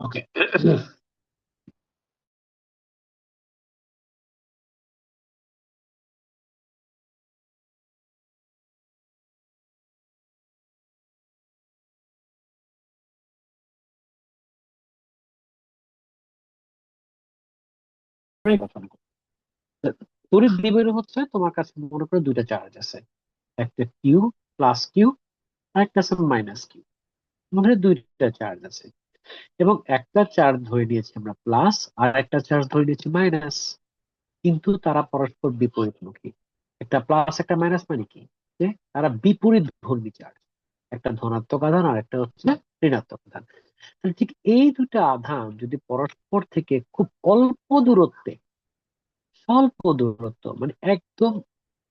ওকে, তড়িৎ দ্বিমেরু হচ্ছে তোমার কাছে মনে করো দুইটা চার্জ আছে, একটা কিউ প্লাস কিউ আর একটা আছে মাইনাস কিউ। মনে হয় দুইটা চার্জ আছে এবং একটা চার্জ ধরে নিয়েছি আমরা প্লাস আর একটা চার্জ ধরে নিয়েছি মাইনাস, কিন্তু তারা পরস্পর বিপরীতমুখী। একটা প্লাস একটা মাইনাস মানে কি, যে তারা বিপরীত ধর্মী চার্জ, একটা ধনাত্মক আধান আর একটা হচ্ছে ঋণাত্মক আধান। তাহলে ঠিক এই দুটা আধান যদি পরস্পর থেকে খুব অল্প দূরত্বে, স্বল্প দূরত্ব মানে একদম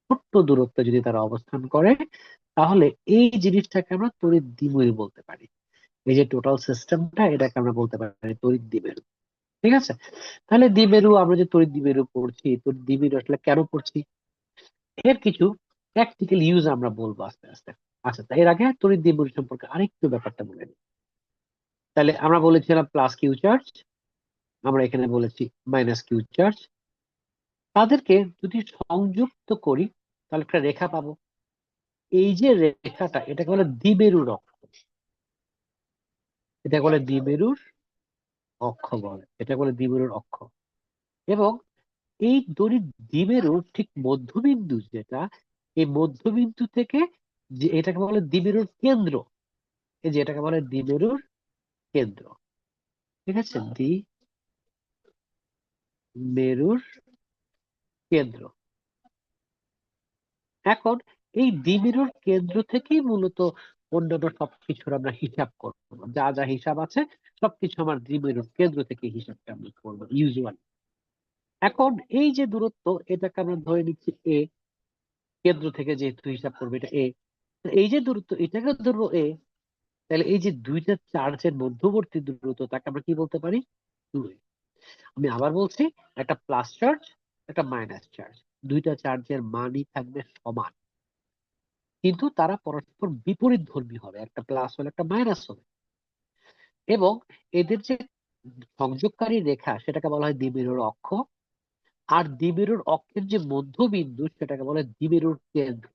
ছোট্ট দূরত্বে যদি তারা অবস্থান করে, তাহলে এই জিনিসটাকে আমরা তড়িৎ দ্বিমেরু বলতে পারি। এই যে টোটাল সিস্টেমটা, এটাকে আমরা বলতে পারি তড়িৎ দ্বিমেরু। ঠিক আছে, তাহলে দ্বিমেরু, আমরা যে তড়িৎ দ্বিমেরু পড়ছি, তড়িৎ দ্বিমেরু আসলে কেন পড়ছি, এর কিছু প্র্যাকটিক্যাল ইউজ আমরা বলবো আস্তে আস্তে। আচ্ছা, তাই এর আগে তড়িৎ দ্বিমেরু সম্পর্কে আরেকটু ব্যাপারটা বলে নিই। তাহলে আমরা বলেছিলাম প্লাস কিউ চার্জ, আমরা এখানে বলেছি মাইনাস কিউ চার্জ। তাদেরকে যদি সংযুক্ত করি তাহলে একটা রেখা পাবো। এই যে রেখাটা, এটাকে বলে দ্বিমেরুর অক্ষ। এটা বলে দ্বিমেরুর অক্ষ বলে, এটা বলে দ্বিমেরুর অক্ষ। এবং এই দড়ির দ্বিমেরুর ঠিক মধ্যবিন্দু যেটা, এই মধ্যবিন্দু থেকে যে এটাকে বলে দ্বিমেরুর কেন্দ্র, এই যে এটাকে বলে দ্বিমেরুর কেন্দ্র। ঠিক আছে, দ্বিমেরুর কেন্দ্র। এখন এই দ্বিমেরুর কেন্দ্র থেকেই মূলত অন্যান্য সবকিছুর আমরা হিসাব করবো, যা যা হিসাব আছে সবকিছু আমার দ্বিমেরুর কেন্দ্র থেকে হিসাবটা আমরা করবো ইউজুয়ালি। এখন এই যে দূরত্ব, এটাকে আমরা ধরে নিচ্ছি এ, কেন্দ্র থেকে যেহেতু হিসাব করবো এটা এ, এই যে দূরত্ব এটাকে ধরবো এ। তাহলে এই যে দুইটা চার্জের মধ্যবর্তী দূরত্ব, তাকে আমরা কি বলতে পারি, 2a। আমি আবার বলছি, একটা প্লাস চার্জ একটা মাইনাস চার্জ, দুইটা চার্জের মানই থাকবে সমান, কিন্তু তারা পরস্পর বিপরীত ধর্মী হবে, একটা প্লাস হলে একটা মাইনাস হবে। এবং এদের যে সংযোগকারী রেখা, সেটাকে বলা হয় দ্বিমেরুর অক্ষ। আর দ্বিমেরুর অক্ষের যে মধ্যবিন্দু, সেটাকে বলে দ্বিমেরুর কেন্দ্র।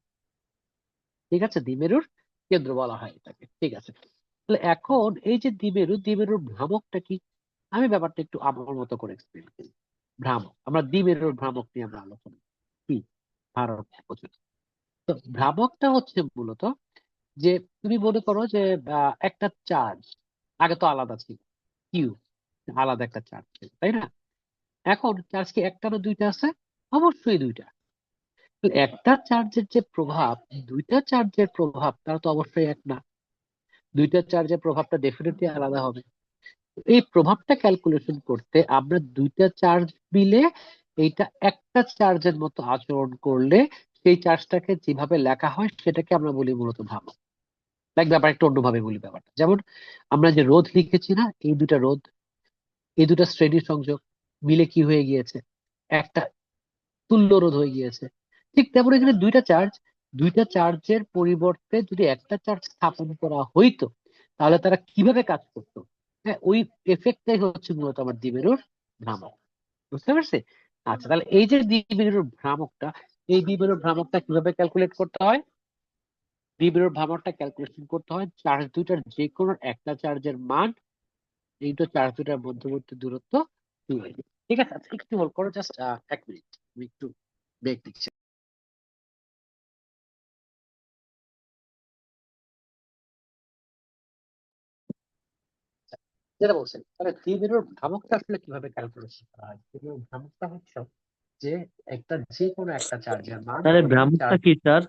ঠিক আছে, দ্বিমেরুর কেন্দ্র বলা হয় এটাকে। ঠিক আছে, তাহলে এখন এই যে দ্বিমেরু, দ্বিমেরুর ভ্রামকটা কি, আমি ব্যাপারটা একটু আমার মতো করে এক্সপ্লেন করি। ভ্রামক, আমরা দ্বিমেরুর ভ্রামক নিয়ে আমরা আলোচনা কি ভারত পর্যন্ত। তো ভ্রামকটা হচ্ছে মূলত যে, তুমি মনে করো যে একটা চার্জ আগে তো আলাদা ছিল, কিউ আলাদা একটা চার্জ ছিল, তাই না? এখন চার্জ কি একটা না দুইটা আছে? অবশ্যই দুইটা। তো একটা চার্জের যে প্রভাব, দুইটা চার্জের প্রভাব তারা তো অবশ্যই এক না। দুইটা চার্জের প্রভাবটা ডেফিনেটলি আলাদা হবে। এই প্রভাবটা ক্যালকুলেশন করতে আমরা দুইটা চার্জ মিলে এইটা একটা চার্জের মতো আচরণ করলে সেই চার্জটাকে যেভাবে লেখা হয় সেটাকে আমরা বলি মূলত ভ্রামক। লাইক ব্যাপার একটু অন্যভাবে বলি ব্যাপারটা, যেমন আমরা যে রোধ লিখেছি না, এই দুটা রোধ, এই দুটা শ্রেণী সংযোগ মিলে কি হয়ে গিয়েছে, একটা তুল্য রোধ হয়ে গিয়েছে। ঠিক তেমন এখানে দুইটা চার্জ, দুইটা চার্জের পরিবর্তে যদি একটা চার্জ স্থাপন করা হইতো, তাহলে তারা কিভাবে কাজ করতো, হ্যাঁ, ওই এফেক্টটাই হচ্ছে মূলত আমার দ্বিমেরুর ভ্রামক। বুঝতে পারছি? আচ্ছা, তাহলে এই যে দ্বিমেরুর ভ্রামকটা, এই দ্বিমেরুর ভ্রামকটা কিভাবে ক্যালকুলেট করতে হয়, দ্বিমেরুর ভ্রামকটা ক্যালকুলেশন করতে হয় চার্জ দুইটার যে কোনো একটা চার্জের মান এইটা চার্জ দুইটার মধ্যবর্তী দূরত্ব 2a। ঠিক আছে, আচ্ছা, একটু হোল্ড করো, জাস্ট 1 মিনিট, আমি একটু ব্রেক দিচ্ছি। যেটা বলছেন, তাহলে দ্বিমেরুর ভ্রামকটা আসলে কিভাবে ক্যালকুলেশন করা হয়, দ্বিমেরুর ভ্রামকটা হচ্ছে যে একটা যে কোনো একটা চার্জের মান তাহলে ওই ভ্রামকটা চার্জ, কি স্যার?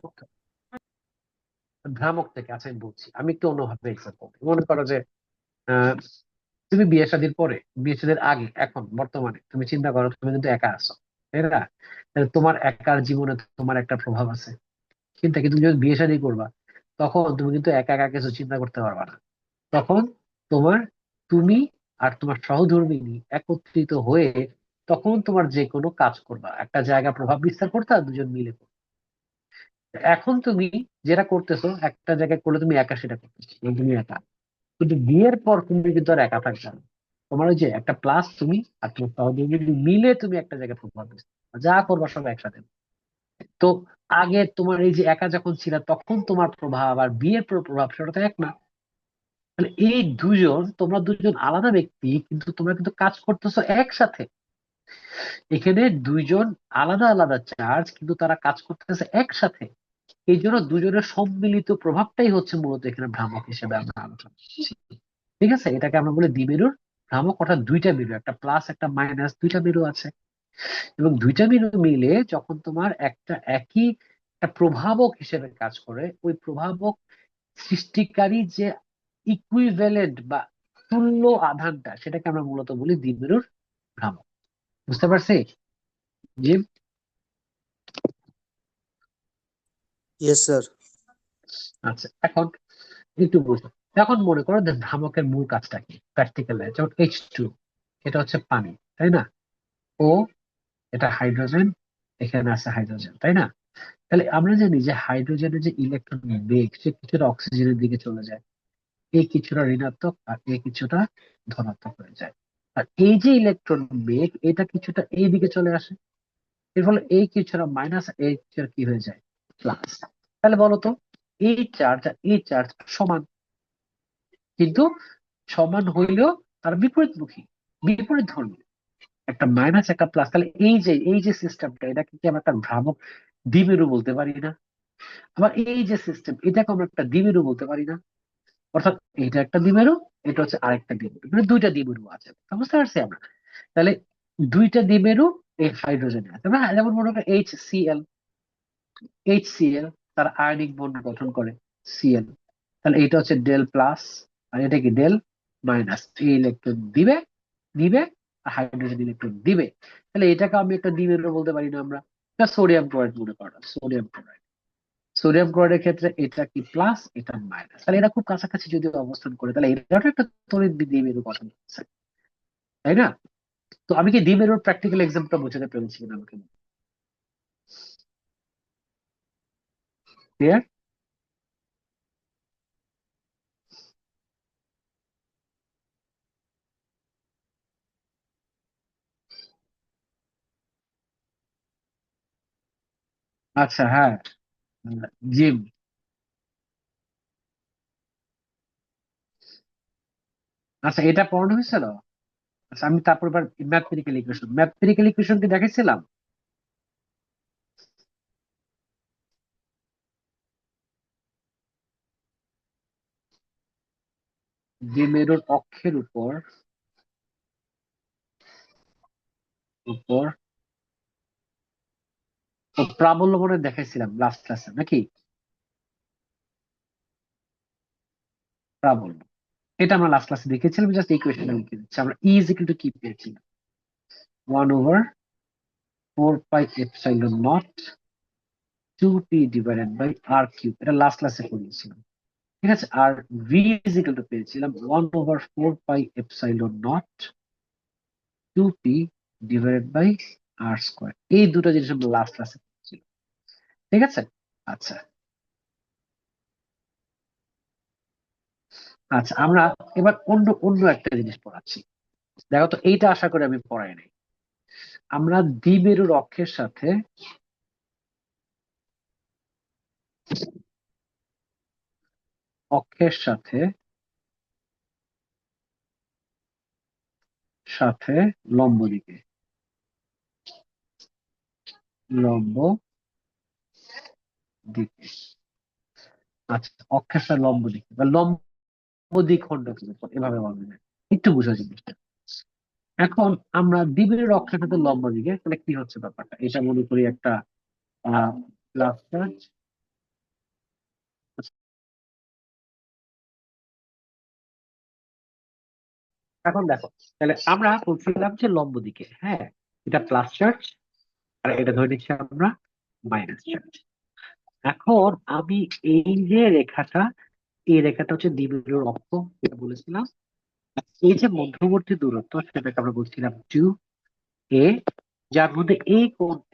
ভ্রামক থেকে, আচ্ছা আমি বলছি, আমি একটু অন্যভাবে এক্সাম্পল মনে করো যে আহ, তুমি বিয়ে শাদীর পরে, বিয়ে শাদীর আগে, এখন বর্তমানে তুমি চিন্তা করো তুমি কিন্তু একা আছো, তাই না? তাহলে তোমার একার জীবনে তোমার একটা প্রভাব আছে, চিন্তা কি তুমি যখন বিয়ে শাদী করবা, তখন তুমি কিন্তু একা একা কিছু চিন্তা করতে পারবা না। তখন তোমার, তুমি আর তোমার সহধর্মিণী একত্রিত হয়ে তখন তোমার যে কোনো কাজ করবা, একটা জায়গা প্রভাব বিস্তার করতে আর দুজন মিলে করবা। এখন তুমি যেটা করতেছো একটা জায়গায় করলে তুমি একা সেটা করতেছো, তুমি একা। কিন্তু বিয়ের পর তুমি কিন্তু আর একা থাকবে না। তোমার ওই যে একটা প্লাস তুমি আর তোমার সহযোগী মিলে তুমি একটা জায়গায় প্রভাব দিচ্ছ, যা করবা সব একসাথে। তো আগে তোমার এই যে একা যখন ছিল তখন তোমার প্রভাব আর বিয়ের প্রভাব সেটা তো এক না। তাহলে এই দুজন, তোমরা দুজন আলাদা ব্যক্তি কিন্তু তোমরা কিন্তু কাজ করতেছো একসাথে। এখানে দুইজন আলাদা আলাদা চার্জ কিন্তু তারা কাজ করতেছে একসাথে। এই জন্য দুজনের সম্মিলিত প্রভাবটাই হচ্ছে মূলত এখানে ভ্রামক হিসেবে আমরা আলোচনা করছি। ঠিক আছে, এটাকে আমরা বলি দ্বিমেরুর ভ্রামক, অর্থাৎ দুইটা মেরু, একটা প্লাস একটা মাইনাস, দুইটা মেরু আছে। এবং দুইটা মেরু মিলে যখন তোমার একটা একই একটা প্রভাবক হিসেবে কাজ করে, ওই প্রভাবক সৃষ্টিকারী যে ইকুইভ্যালেন্ট বা তুল্য আধানটা, সেটাকে আমরা মূলত বলি দ্বিমেরুর ভ্রামক। বুঝতে পারছি জি? Yes sir. আচ্ছা, এখন একটু বুঝো। এখন মনে করো যে ভ্রামকের মূল কাজটা কি প্র্যাকটিক্যাল, যেমন H2, এটা হচ্ছে পানি, তাই না? ও, এটা হাইড্রোজেন, এখানে আছে হাইড্রোজেন, তাই না? তাহলে আমরা জানি যে হাইড্রোজেনের যে ইলেকট্রন বেগ, সে কিছুটা অক্সিজেনের দিকে চলে যায়, এই কিছুটা ঋণাত্মক আর এই কিছুটা ধনাত্মক হয়ে যায়। আর এই যে ইলেকট্রন বেগ, এটা কিছুটা এই দিকে চলে আসে, এর ফলে এই কিছুটা মাইনাস, এই কিছুটা কি হয়ে যায়, প্লাস। তাহলে বলো তো, এই চার্জ আর এই চার্জ সমান, কিন্তু সমান হইলেও তার বিপরীতমুখী, বিপরীত ধর্মী, একটা মাইনাস একটা প্লাস। তাহলে এই যে সিস্টেমটা, এটাকে কি আমরা একটা ভ্রামক দ্বিমেরু বলতে পারি না? আবার এই যে সিস্টেম, এটাকে আমরা একটা দ্বিমেরু বলতে পারি না? অর্থাৎ এটা একটা দ্বিমেরু, এটা হচ্ছে আরেকটা দ্বিমেরু, মানে দুইটা দ্বিমেরু আছে, বুঝতে পারছি আমরা? তাহলে দুইটা দ্বিমেরু এই হাইড্রোজেনে আছে, যেমন মনে করো HCl, তার আয়নিক বন্ড গঠন করে Cl। তাহলে এটা হচ্ছে ডেল প্লাস, আর এটা কি ডেল মাইনাস, এই ইলেকট্রন দিবে দিবে আর হাইড্রোজেন ইলেকট্রন দিবে। তাহলে এটাকে আমি একটা দ্বিমেরু বলতে পারি না আমরা? সোডিয়াম ক্লোরাইড মনে করো, সোডিয়াম ক্লোরাইডের ক্ষেত্রে এটা কি প্লাস, এটা মাইনাস, তাহলে এটা খুব কাছাকাছি যদি অবস্থান করে, তাহলে এটা একটা তড়িৎ দ্বিমেরু গঠন করছে, তাই না? তো আমি কি দ্বিমেরুর প্র্যাকটিক্যাল এক্সাম্পলটা বোঝাতে পেরেছি কিনা আমাকে? ক্লিয়ার? আচ্ছা, হ্যাঁ। জিম। আচ্ছা, এটা পড়ানো হয়েছিল। আচ্ছা, আমি তারপর এবার ম্যাথমেটিক্যাল ইকুয়েশন কি দেখেছিলাম? দ্বিমেরুর অক্ষের উপর উপর ও প্রাবল্য মনে হয় দেখাইছিলাম লাস্ট ক্লাসে নাকি? প্রাবল্য, এটা আমরা লাস্ট ক্লাসে দেখেছিলাম, জাস্ট ইকুয়েশনটা লিখে দিচ্ছি। আমরা ইজ ইকুয়াল টু কি পেয়েছিলাম? 1/4 pi epsilon naught 2p divided by r cube, এটা লাস্ট ক্লাসে করিয়েছিলাম। ঠিক আছে, আর ভি ইজ ইকুয়াল টু পেয়েছিলাম 1/4 pi epsilon naught 2p divided by r square. এই দুটো জিনিস আমরা লাস্ট ক্লাসে পেয়েছিলাম। ঠিক আছে। আচ্ছা, আচ্ছা, আমরা এবার অন্য অন্য একটা জিনিস পড়াচ্ছি। দেখো তো, এইটা আশা করি আমি পড়াই নাই। আমরা দ্বিমেরুর অক্ষের সাথে সাথে লম্ব দিকে, লম্ব দিকে। আচ্ছা, অক্ষের সাথে লম্ব দিকে বা লম্ব দ্বিখণ্ডক এভাবে বলা যায়, একটু বুঝা জিনিসটা। এখন আমরা দ্বিমেরুর অক্ষের সাথে লম্ব দিকে, তাহলে কি হচ্ছে ব্যাপারটা, এটা মনে করি একটা প্লাস চার্জ। এখন দেখো, তাহলে আমরা বলছিলাম যে লম্ব দিকে, হ্যাঁ, এটা প্লাস চার্জ আর এটা ধরে নিচ্ছি আমরা মাইনাস চার্জ। এখন আমি এই যে রেখাটা, এই রেখাটা হচ্ছে দ্বিমেরুর অক্ষ, এটা বলেছিলাম। এই যে মধ্যবর্তী দূরত্ব, সেটাকে আমরা বলছিলাম 2a, যার মধ্যে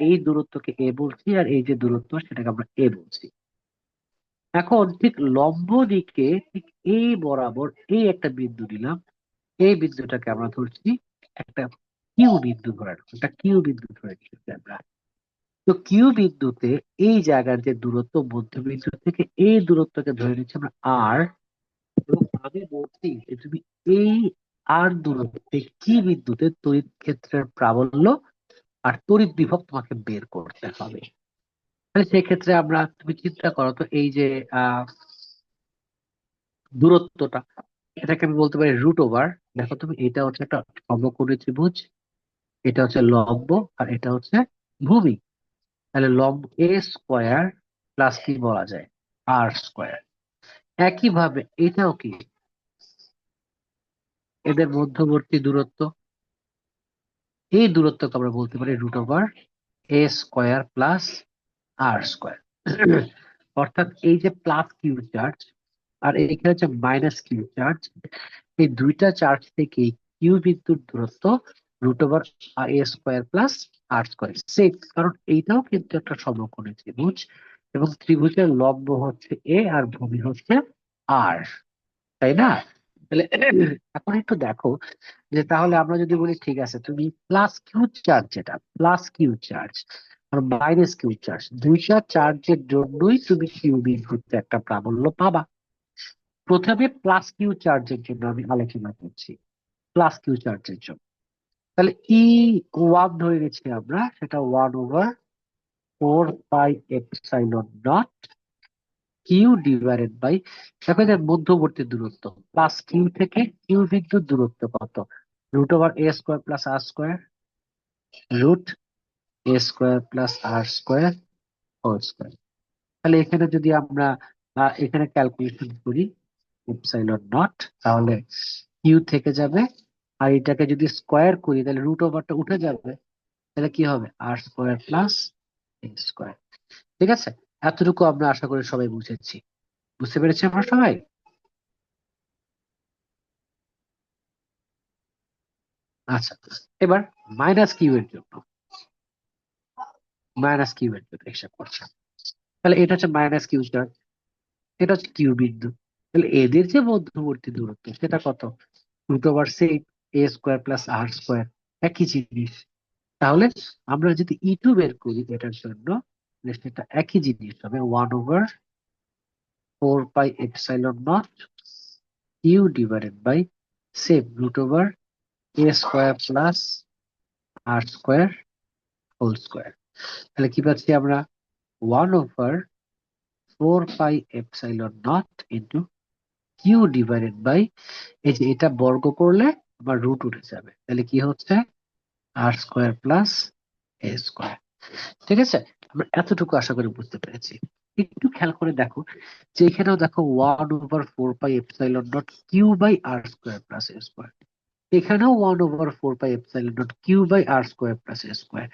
এই দূরত্বকে এ বলছি, আর এই যে দূরত্ব সেটাকে আমরা এ বলছি। এখন ঠিক লম্ব দিকে ঠিক এই বরাবর এই একটা বিন্দু নিলাম, এই বিন্দুটাকে আমরা ধরছি একটা কিউ বিন্দু ধরে রাখবো, একটা কিউ বিন্দু ধরে নিচ্ছি আমরা। তো কিউ বিন্দুতে এই জায়গার যে দূরত্ব মধ্যবিন্দু থেকে এই দূরত্বকে ধরে নিচ্ছি আমরা আর। এবং আমি বলছি যে তুমি এই আর দূরত্বে কি বিন্দুতে তড়িৎ ক্ষেত্রের প্রাবল্য আর তড়িৎ বিভব তোমাকে বের করতে হবে। তাহলে সেক্ষেত্রে আমরা, তুমি চিন্তা করো তো, এই যে আহ দূরত্বটা, এটাকে আমি বলতে পারি রুট ওভার। দেখো তুমি, এটা হচ্ছে একটা সমকোণী ত্রিভুজ, এটা হচ্ছে লম্ব, আর এটা হচ্ছে ভূমি। তাহলে লম্ব এ স্কোয়ার প্লাস কি বলা যায়, আর স্কোয়ার। একইভাবে এটাও কি, এদের মধ্যবর্তী দূরত্ব, এই দূরত্বকে আমরা বলতে পারি root over a square plus r square. অর্থাৎ এই যে প্লাস কিউ চার্জ আর এখানে হচ্ছে মাইনাস কিউ চার্জ, এই দুইটা চার্জ থেকে কিউ বিন্দুর দূরত্ব root over a square plus r square same. কারণ এইটাও কিন্তু একটা সমকোণী ত্রিভুজ, এবং ত্রিভুজের লম্ব হচ্ছে এ আর ভূমি হচ্ছে আর, তাই না? তাহলে এখন একটু দেখো যে, তাহলে আমরা যদি বলি ঠিক আছে, তুমি প্লাস কিউ চার্জ, যেটা প্লাস কিউ চার্জ আর মাইনাস কিউ চার্জ, দুইটা চার্জের জন্যই তুমি কিউ বিন্দুতে একটা প্রাবল্য পাবা। প্রথমে প্লাস কিউ চার্জের জন্য আমি আলোচনা করছি, প্লাস কিউ চার্জের জন্য। তাহলে ই ওয়ান ধরে নিচ্ছি আমরা, সেটা 1/4 pi epsilon naught q divided by, দেখো যে মধ্যবর্তী দূরত্ব প্লাস কিউ থেকে কিউ বিন্দুর দূরত্ব কত, root over a square plus r square, root A square plus r square whole square. তাহলে এখানে যদি আমরা এখানে ক্যালকুলেশন করি এপসাইলন নট, তাহলে কিউ থেকে যাবে, আর এটাকে যদি স্কোয়ার করি তাহলে রুট ওভারটা উঠে যাবে, তাহলে কি হবে আর স্কোয়ার প্লাস এ স্কোয়ার। ঠিক আছে, এতটুকু আমরা আশা করি সবাই বুঝেছি, বুঝতে পেরেছি আমরা সবাই। আচ্ছা, এবার মাইনাস কিউ এর জন্য, মাইনাস কিউ এর জন্য হিসাব করছি। তাহলে এটা হচ্ছে মাইনাস কিউ স্টার, এটা হচ্ছে কিউ বিন্দু। তাহলে এদের যে মধ্যবর্তী দূরত্ব সেটা কত, রুট ওভার সেম এ স্কোয়ার প্লাস আর স্কোয়ার, একই জিনিস। তাহলে আমরা যদি ই টু বের করি এটার জন্য, তাহলে সেটা একই জিনিস হবে 1/4 pi epsilon naught q divided by same root over a square plus r square whole square. তাহলে কি পাচ্ছি আমরা, 1/4 pi epsilon naught into q divided by, এই যে এটা বর্গ করলে আবার রুট উঠে যাবে, তাহলে কি হচ্ছে আর স্কোয়ার প্লাস এ স্কোয়ার। ঠিক আছে, আমরা এতটুকু আশা করি বুঝতে পেরেছি। একটু খেয়াল করে দেখো যে এখানেও দেখো 1/4 pi epsilon naught q by r square plus a square, এখানেও 1/4 pi epsilon naught q by r square plus a square.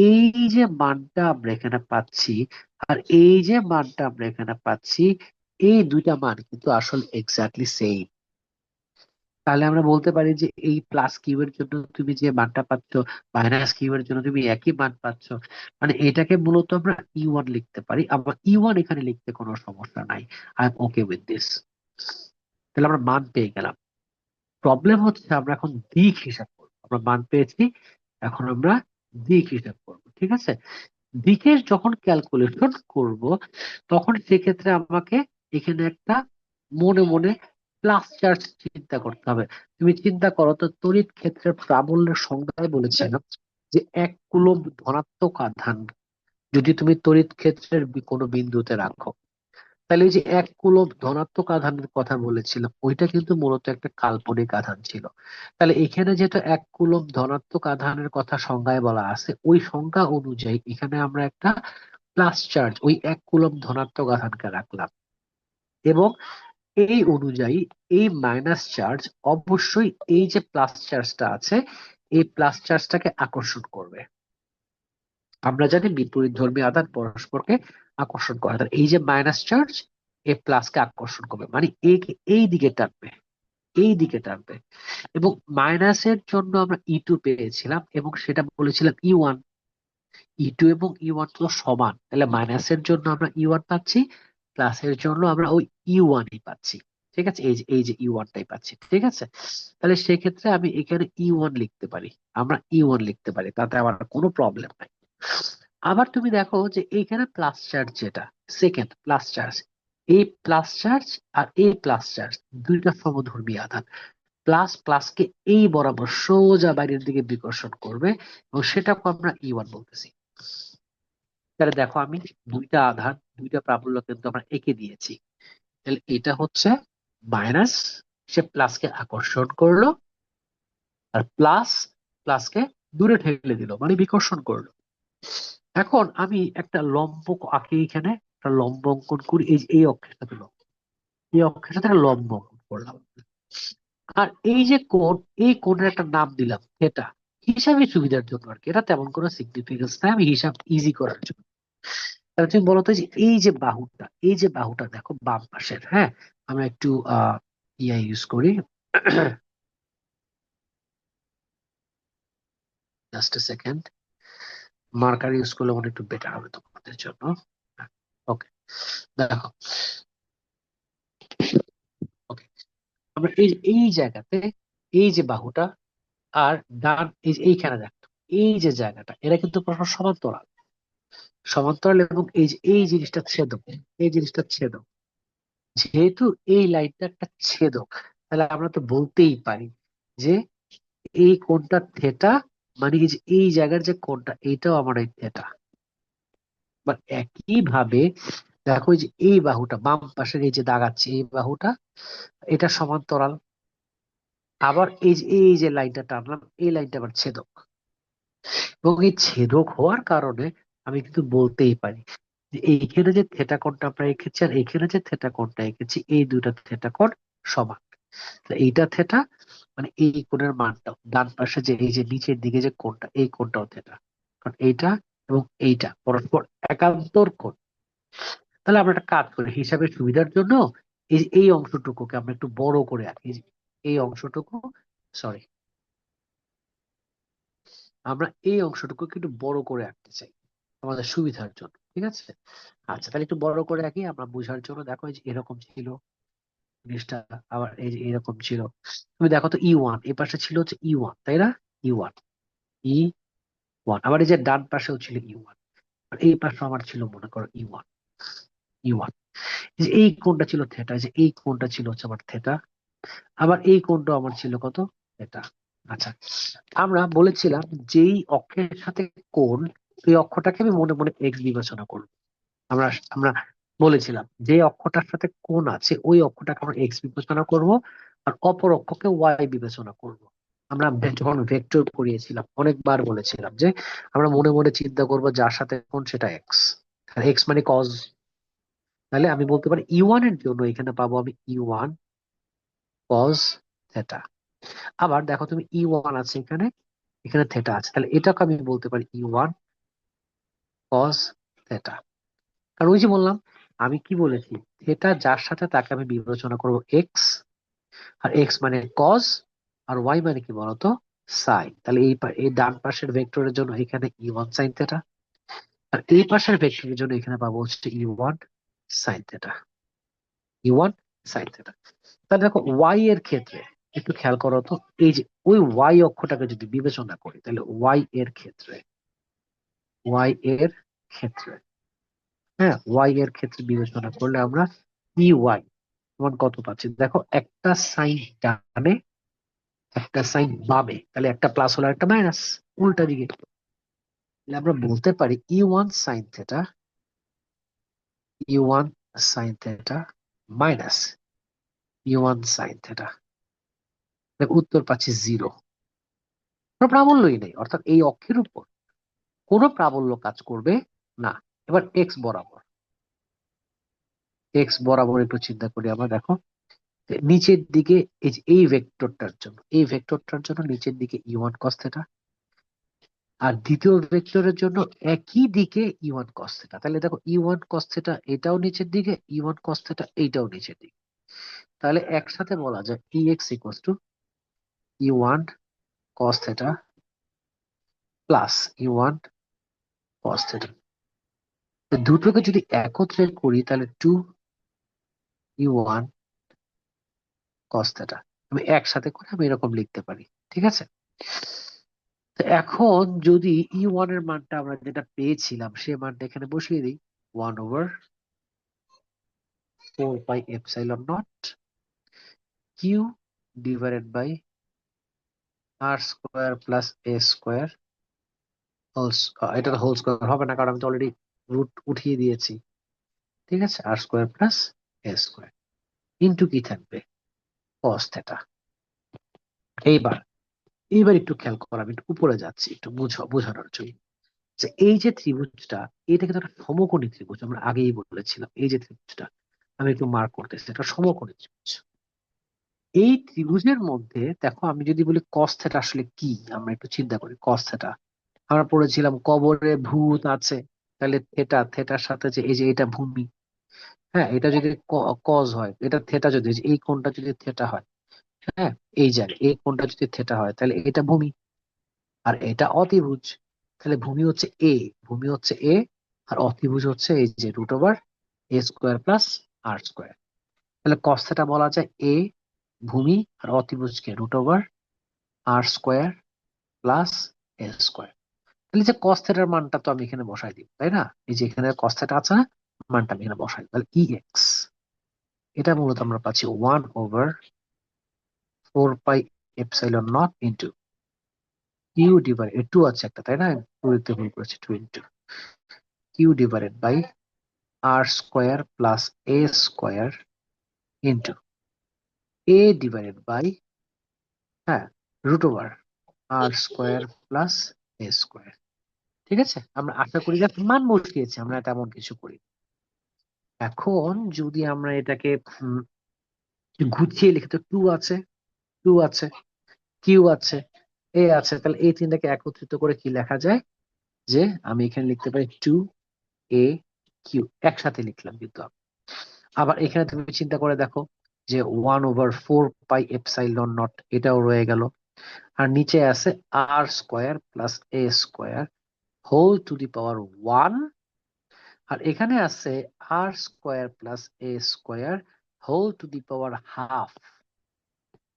এই যে মানটা আমরা এখানে পাচ্ছি আর এই যে মানটা আমরা এখানে পাচ্ছি, এই দুইটা মান কিন্তু আসলে এক্স্যাক্টলি সেম। তাহলে আমরা বলতে পারি যে এই প্লাস কিউ এর জন্য তুমি যে মানটা পাচ্ছ, মাইনাস কিউ এর জন্য তুমি একই মান পাচ্ছ। মানে এটাকে মূলত আমরা ই ওয়ান লিখতে পারি, আবার ই ওয়ান এখানে লিখতে কোনো সমস্যা নাই। I am okay with this. তাহলে আমরা মান পেয়ে গেলাম। প্রবলেম হচ্ছে আমরা এখন দিক হিসাব করবো। আমরা মান পেয়েছি, এখন আমরা দিক হিসাব করবো। ঠিক আছে, দিকের যখন ক্যালকুলেশন করব, তখন সেক্ষেত্রে আমাকে এখানে একটা মনে মনে প্লাস চার্জ চিন্তা করতে হবে। তুমি চিন্তা করো তো, তড়িৎ ক্ষেত্রের প্রাবল্যের সংজ্ঞায় বলেছিলাম যে 1 কুলম্ব ধনাত্মক আধান যদি তুমি তড়িৎ ক্ষেত্রের কোনো বিন্দুতে রাখো, তাহলে এই যে 1 কুলম্ব ধনাত্মক আধানের কথা বলেছিলাম, ওইটা কিন্তু মূলত একটা কাল্পনিক আধান ছিল। তাহলে এখানে যেহেতু 1 কুলম্ব ধনাত্মক আধানের কথা সংজ্ঞায় বলা আছে, ওই সংজ্ঞা অনুযায়ী এখানে আমরা একটা প্লাস চার্জ ওই 1 কুলম্ব ধনাত্মক আধানকে রাখলাম, এবং এই অনুযায়ী এই মাইনাস চার্জ অবশ্যই এই যে প্লাস চার্জটা আছে, এই প্লাস চার্জটাকে আকর্ষণ করবে। আমরা জানি বিপরীতধর্মী আধান পরস্পরকে আকর্ষণ করে, তাহলে এই যে মাইনাস চার্জ এই প্লাসকে আকর্ষণ করবে, মানে একে এই দিকে টানবে, এই দিকে টানবে। এবং মাইনাসের জন্য আমরা ই টু পেয়েছিলাম, এবং সেটা বলেছিলাম ই ওয়ান। ই টু এবং ই ওয়ান তো সমান, তাহলে মাইনাসের জন্য আমরা ই ওয়ান পাচ্ছি, প্লাসের জন্য আমরা ওই ই ওয়ানই পাচ্ছি। ঠিক আছে, এই যে E1টাই পাচ্ছি, ঠিক আছে। তাহলে সেক্ষেত্রে আমি এখানে E1 লিখতে পারি, আমরা E1 লিখতে পারি, তাতে আমার কোনো প্রবলেম নাই। আবার তুমি দেখো যে এইখানে প্লাস চার্জ, যেটা সেকেন্ড প্লাস চার্জ, এই প্লাস চার্জ আর এই প্লাস চার্জ দুইটা সমধর্মী আধান, প্লাস প্লাসকে এই বরাবর সোজা বাইরের দিকে বিকর্ষণ করবে, এবং সেটাকে আমরা E1 বলতেছি। তাহলে দেখো আমি দুইটা আধান, দুইটা প্রাবল্য কিন্তু আমরা এঁকে দিয়েছি। তাহলে এটা হচ্ছে মাইনাস, সে প্লাসকে আকর্ষণ করলো, আর প্লাস প্লাসকে দূরে ঠেলে দিল, মানে বিকর্ষণ করলো। এখন আমি একটা লম্ব আঁকি, এখানে একটা লম্ব অঙ্কন করি, এই অক্ষের সাথে লম্ব, এই অক্ষের সাথে একটা লম্ব অঙ্কন করলাম। আর এই যে কোণ, এই কোণের একটা নাম দিলাম থিটা, হিসাবে সুবিধার জন্য আর কি, এটা তেমন কোনো সিগনিফিকেন্স নাই, আমি হিসাব ইজি করার জন্য। তাহলে তুমি বলো তো যে এই যে বাহুটা দেখো বাম পাশের, হ্যাঁ, আমরা একটু ইয়া ইউজ করি, just a second, marker use করলে মনে হয় একটু বেটার হবে তোমাদের জন্য। ওকে, দেখো, ওকে, আমরা এই জায়গাতে, এই যে বাহুটা আর ডান এইখানে দেখো, এই যে জায়গাটা, এরা কিন্তু পরস্পর সমান্তরাল, সমান্তরাল, এবং এই জিনিসটা ছেদক, এই জিনিসটা ছেদক। যেহেতু এই লাইনটা একটা ছেদক, তাহলে আমরা তো বলতেই পারি যে এই কোণটা থেটা, মানে এই জায়গার যে কোণটা, এইটাও আমার এই থেটা। বা একই ভাবে দেখো, এই যে এই বাহুটা বাম পাশের এই যে দাগ আছে, এই বাহুটা, এটা সমান্তরাল। আবার এই যে লাইনটা টানলাম, এই লাইনটা আবার ছেদক, এবং এই ছেদক হওয়ার কারণে আমি কিন্তু বলতেই পারি যে এইখানে যে থেটা কোণটা আমরা এঁকেছি আর এইখানে যে থেটা কোণটা এঁকেছি, এই দুইটা থেটা কোণ সমান। তো এইটা থেটা, মানে এই কোণের মানটা ডান পাশে যে এই যে নিচের দিকে যে কোণটা, এই কোণটাও থেটা, কারণ এইটা এবং এইটা পরস্পর একান্তর কোণ। তাহলে আমরা একটা কাজ করি, হিসাবের সুবিধার জন্য এই অংশটুকুকে আমরা একটু বড় করে আঁকি, এই অংশটুকু, সরি, আমরা এই অংশটুকুকে একটু বড় করে আঁকতে চাই আমাদের সুবিধার জন্য, ঠিক আছে। আচ্ছা, তাহলে একটু বড় করে আঁকি আমরা বোঝার জন্য। দেখো এই যে এরকম ছিল জিনিসটা, আবার এই যে এরকম ছিল। তুমি দেখো তো E1 এই পাশে ছিল হচ্ছে E1, তাই না? E1, E1, আবার এই যে ডান পাশেও ছিল E1, আর এই পাশে আমার ছিল মনে করো E1, E1। এই কোণটা ছিল থেটা, যে এই কোণটা ছিল হচ্ছে আমার থেটা, আবার এই কোণটা আমার ছিল কত, থেটা। আচ্ছা, আমরা বলেছিলাম যেই অক্ষের সাথে কোণ, এই অক্ষটাকে আমি মনে মনে এক্স বিবেচনা করব। আমরা আমরা বলেছিলাম যে অক্ষটার সাথে কোণ আছে, ওই অক্ষটাকে আমরা এক্স বিবেচনা করব, আর অপর অক্ষকে ওয়াই বিবেচনা করব। আমরা যখন ভেক্টর করিয়েছিলাম অনেকবার বলেছিলাম যে আমরা মনে মনে চিন্তা করব যার সাথে কোণ সেটা এক্স, আর এক্স মানে কজ। তাহলে আমি বলতে পারি E1 এর জন্য এখানে পাবো আমি E1 কজ থেটা। আবার দেখো তুমি E1 আছে এখানে, এখানে থেটা আছে, তাহলে এটাকে আমি বলতে পারি E1 কজ থেটা। কারণ ওই যে বললাম, আমি কি বলেছি, থেটা যার সাথে তাকে আমি বিবেচনা করব এক্স, আর এক্স মানে কজ, আর ওয়াই মানে কি বলতো, সাইন। তাহলে এই ডান পাশের ভেক্টরের জন্য এখানে E1 সাইন থেটা, আর এই পাশের ভেক্টরের জন্য এখানে পাবো হচ্ছে E1 sine theta, E1 sine theta. তাহলে দেখো ওয়াই এর ক্ষেত্রে একটু খেয়াল করো তো, এই যে ওই ওয়াই অক্ষটাকে যদি বিবেচনা করি, তাহলে ওয়াই এর ক্ষেত্রে, হ্যাঁ, ওয়াই এর ক্ষেত্রে বিবেচনা করলে আমরা ওয়াই সমান কত পাচ্ছি, দেখো একটা সাইন ডানে, একটা সাইন বামে, তাহলে একটা প্লাস হলো একটা মাইনাস, উল্টা দিকে। তাহলে আমরা বলতে পারি E1 sine theta minus E1 sine theta. উত্তর পাচ্ছি 0, কোনো প্রাবল্যই নেই, অর্থাৎ এই অক্ষের উপর কোনো প্রাবল্য কাজ করবে না। এবার এক্স বরাবর একটু চিন্তা করি আমরা, দেখো নিচের দিকে এই ভেক্টরটার জন্য নিচের দিকে E1 কস থেটা, আর দ্বিতীয় ভেক্টরের জন্য একই দিকে E1 কস থেটা। তাহলে দেখো E1 কস থেটা এটাও নিচের দিকে, E1 কস থেটা এইটাও নিচের দিকে। তাহলে একসাথে বলা যায় EX equals to E1 cos theta plus E1 cos theta. দুটোকে যদি একত্রে করি তাহলে 2E1 কস থিটা। আমি একসাথে করে আমি এরকম লিখতে পারি, ঠিক আছে। তো এখন যদি E1 এর মানটা আমরা যেটা পেয়েছিলাম সে মানটা এখানে বসিয়ে দিই, 1/4πε0 Q divided by r square plus a square এটা তো হোল স্কোয়ার হবে না কারণ আমি তো অলরেডি রুট উঠিয়ে দিয়েছি, ঠিক আছে, r square plus a square into কি থাকবে, কস থিটা। এইবার এইবার একটু খেয়াল করো, আমি একটু উপরে যাচ্ছি একটু বোঝানোর জন্য, যে এই যে ত্রিভুজটা, এটা কিন্তু একটা সমকোণী ত্রিভুজ, আমরা আগেই বলেছিলাম এই যে ত্রিভুজটা, আমি একটু মার্ক করতেছি, এটা সমকোণী ত্রিভুজ। এই ত্রিভুজের মধ্যে দেখো আমি যদি বলি কস থিটা আসলে কি, আমরা একটু চিন্তা করি কস থিটা। আমরা পড়েছিলাম কবরে ভূত আছে, তাহলে থেটা, থেটার সাথে যে এই যে এটা ভূমি, হ্যাঁ, এটা যদি কজ হয়, এটা থেটা যদি এই কোণটা যদি থেটা হয়, হ্যাঁ, এই জায়গায় এই কোণটা যদি থেটা হয় তাহলে এটা ভূমি, আর এটা অতিভুজ। তাহলে ভূমি হচ্ছে এ, ভূমি হচ্ছে এ, আর অতিভুজ হচ্ছে এই যে √a² প্লাস আর স্কোয়ার। তাহলে কস থিটা বলা যায় এ ভূমি, আর অতিভুজকে √r² প্লাস এ স্কোয়ার। তাহলে যে কস থিটার মানটা তো আমি এখানে বসাই দিব, তাই না, এই যে এখানে কস থিটা আছে না, মানটা আমি এখানে বসাই দিই, তাহলে EX এটা মূলত আমরা পাচ্ছি 1/4πε0 ইন্টু কিউ ডিভাইডেড 2 আছে একটা, তাই না, 2 লিখতে ভুল করেছি, 2 into q divided by r square plus a square into a divided by, হ্যাঁ, √r² প্লাস এ স্কোয়ার। ঠিক আছে, আমরা আশা করি যে মান বসিয়েছি, আমরা তেমন কিছু করি। এখন যদি আমরা এটাকে গুছিয়ে লিখি, তো 2 আছে, 2 আছে, কিউ আছে, এ আছে, তাহলে এই তিনটাকে একত্রিত করে কি লেখা যায়, যে আমি এখানে লিখতে পারি 2a কিউ, একসাথে লিখলাম কিন্তু আবার এখানে তুমি চিন্তা করে দেখো যে 1/4πε0 এটাও রয়ে গেল, আর নিচে আছে r square plus a square whole to the power 1, আর এখানে আছে r square plus a square whole to the power half.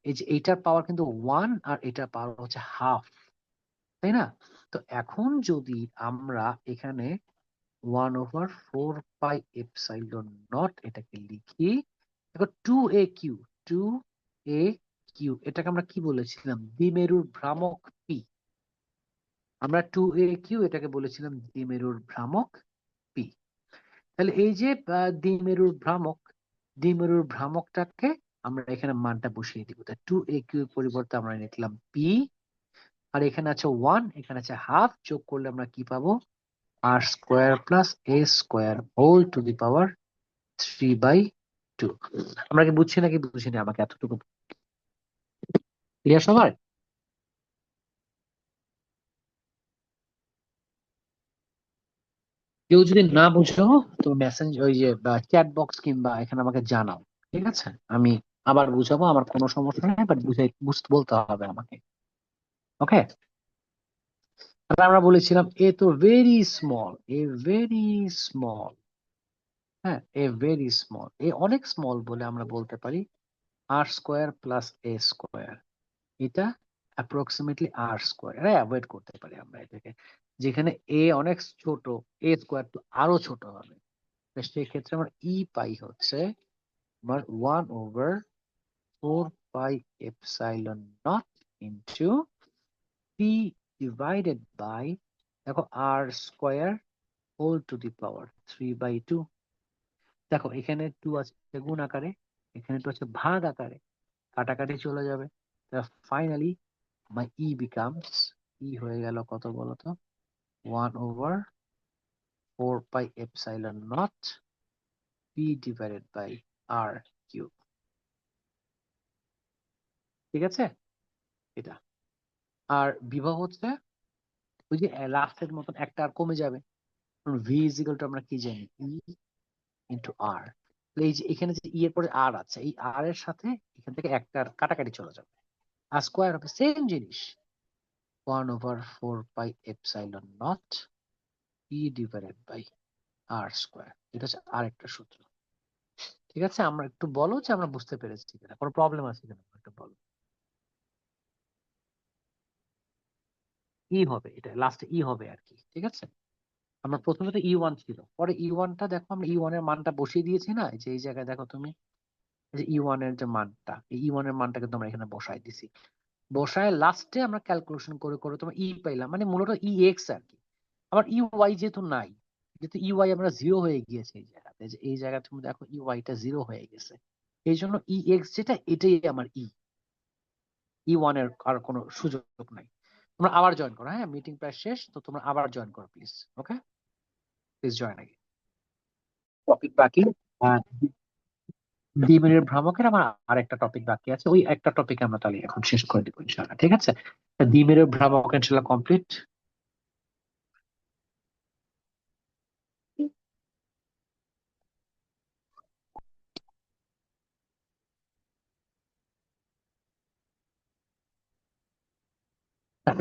এই যে এইটার পাওয়ার কিন্তু 1 আর এটার পাওয়ার হচ্ছে হাফ, তাই না। তো এখন যদি আমরা এখানে 1/4πε0 এটাকে লিখি, দেখো 2a কিউ, 2a কিউ এটাকে আমরা কি বলেছিলাম, দ্বিমেরুর ভ্রামক পি। আমরা 2a কিউ এটাকে বলেছিলাম দ্বিমেরুর ভ্রামক পি। তাহলে এই যে দ্বিমেরুর ভ্রামক, দ্বিমেরুর ভ্রামকটাকে আমরা এখানে মানটা বসিয়ে দিব, তাই 2a কিউ এর পরিবর্তে আমরা লিখলাম পি, আর এখানে আছে 1, এখানে আছে হাফ, যোগ করলে আমরা কি পাবো, r square plus a square whole to the power 3/2। আমরা কি বুঝছি নাকি বুঝিনি, আমাকে এতটুকু ক্লিয়ার সবার? কেউ যদি না বুঝো তো মেসেঞ্জ ওই যে চ্যাট বক্স কিংবা এখানে আমাকে জানাও, ঠিক আছে, আমি আবার বুঝাবো, আমার কোনো সমস্যা নেই, বাট বুঝতে বলতে হবে আমাকে, ওকে। তাহলে আমরা বলেছিলাম এ তো very small, a very small, হ্যাঁ, এ ভেরি স্মল, এ অনেক স্মল বলে আমরা বলতে পারি আর স্কোয়ার প্লাস এ স্কোয়ার, এটা অ্যাপ্রক্সিমেটলি আর স্কোয়ার, এটা অ্যাভয়েড করতে পারি আমরা এটাকে, যেখানে এ অনেক ছোট, এ স্কোয়ার তো আরো ছোট হবে, তো সেক্ষেত্রে আমার ই পাই হচ্ছে আমার 1/4πε0 ইন্টু পি ডিভাইডেড বাই, দেখো আর square whole to the power 3/2। দেখো এখানে 2 আছে গুণ আকারে, এখানে 2 আছে ভাগ আকারে, কাটাকাটি চলে যাবে, ফাইনালি my becomes হয়ে গেল কত বলতো, 1/4πε0 p divided by r cube, ঠিক আছে, এটা। আর বিভব হচ্ছে ওই যে লাস্টের মতন একটা আর কমে যাবে, ভি ইজ ইকুয়াল টু আমরা কি জানি, ই ইন্টু আর। এই যে এখানে যে ই এর পরে আর আছে, এই আর এর সাথে এখান থেকে একটা আর কাটাকাটি চলে যাবে, আর স্কোয়ার হবে সেম জিনিস, 1/4πε0 p divided by r square, এটা হচ্ছে আরেকটা সূত্র। ঠিক আছে, আমরা একটু বলো যে আমরা বুঝতে পেরেছি কিনা, কোনো প্রবলেম আছে কিনা একটু বলো। ই হবে, এটা লাস্টে ই হবে আর কি, ঠিক আছে। আমরা প্রথমে তো ই1 ছিল, পরে ই1টা দেখো আমরা ই1 এর মানটা বসিয়ে দিয়েছি না, এই যে এই জায়গায় দেখো তুমি, এই যে ই1 এর যে মানটা, এই ই1 এর মানটা কিন্তু আমরা এখানে বসাই দিছি। বসায় লাস্টে আমরা ক্যালকুলেশন করে করে তোমার ই পাইলাম, মানে মূলত ই এক্স আর কি। আবার ই ওয়াই যেহেতু নাই, যেহেতু ই ওয়াই আমরা জিরো হয়ে গিয়েছে এই জায়গাতে, যে এই জায়গায় তুমি দেখো ই ওয়াইটা জিরো হয়ে গেছে, এই জন্য ই এক্স যেটা এটাই আমার ই ওয়ান এর আর কোনো সুযোগ নাই। তোমরা আবার জয়েন করো, হ্যাঁ মিটিং প্রায় শেষ, তো তোমরা আবার জয়েন করো প্লিজ। ওকে, প্লিজ জয়েন আগে। টপিক বাকি, আহ, দ্বিমেরুর ভ্রামকের আমার আরেকটা টপিক বাকি আছে, ওই একটা টপিক আমরা তাহলে এখন শেষ করে দিব ইনশাআল্লাহ, ঠিক আছে। দ্বিমেরুর ভ্রামক ইনশাআল্লাহ কমপ্লিট।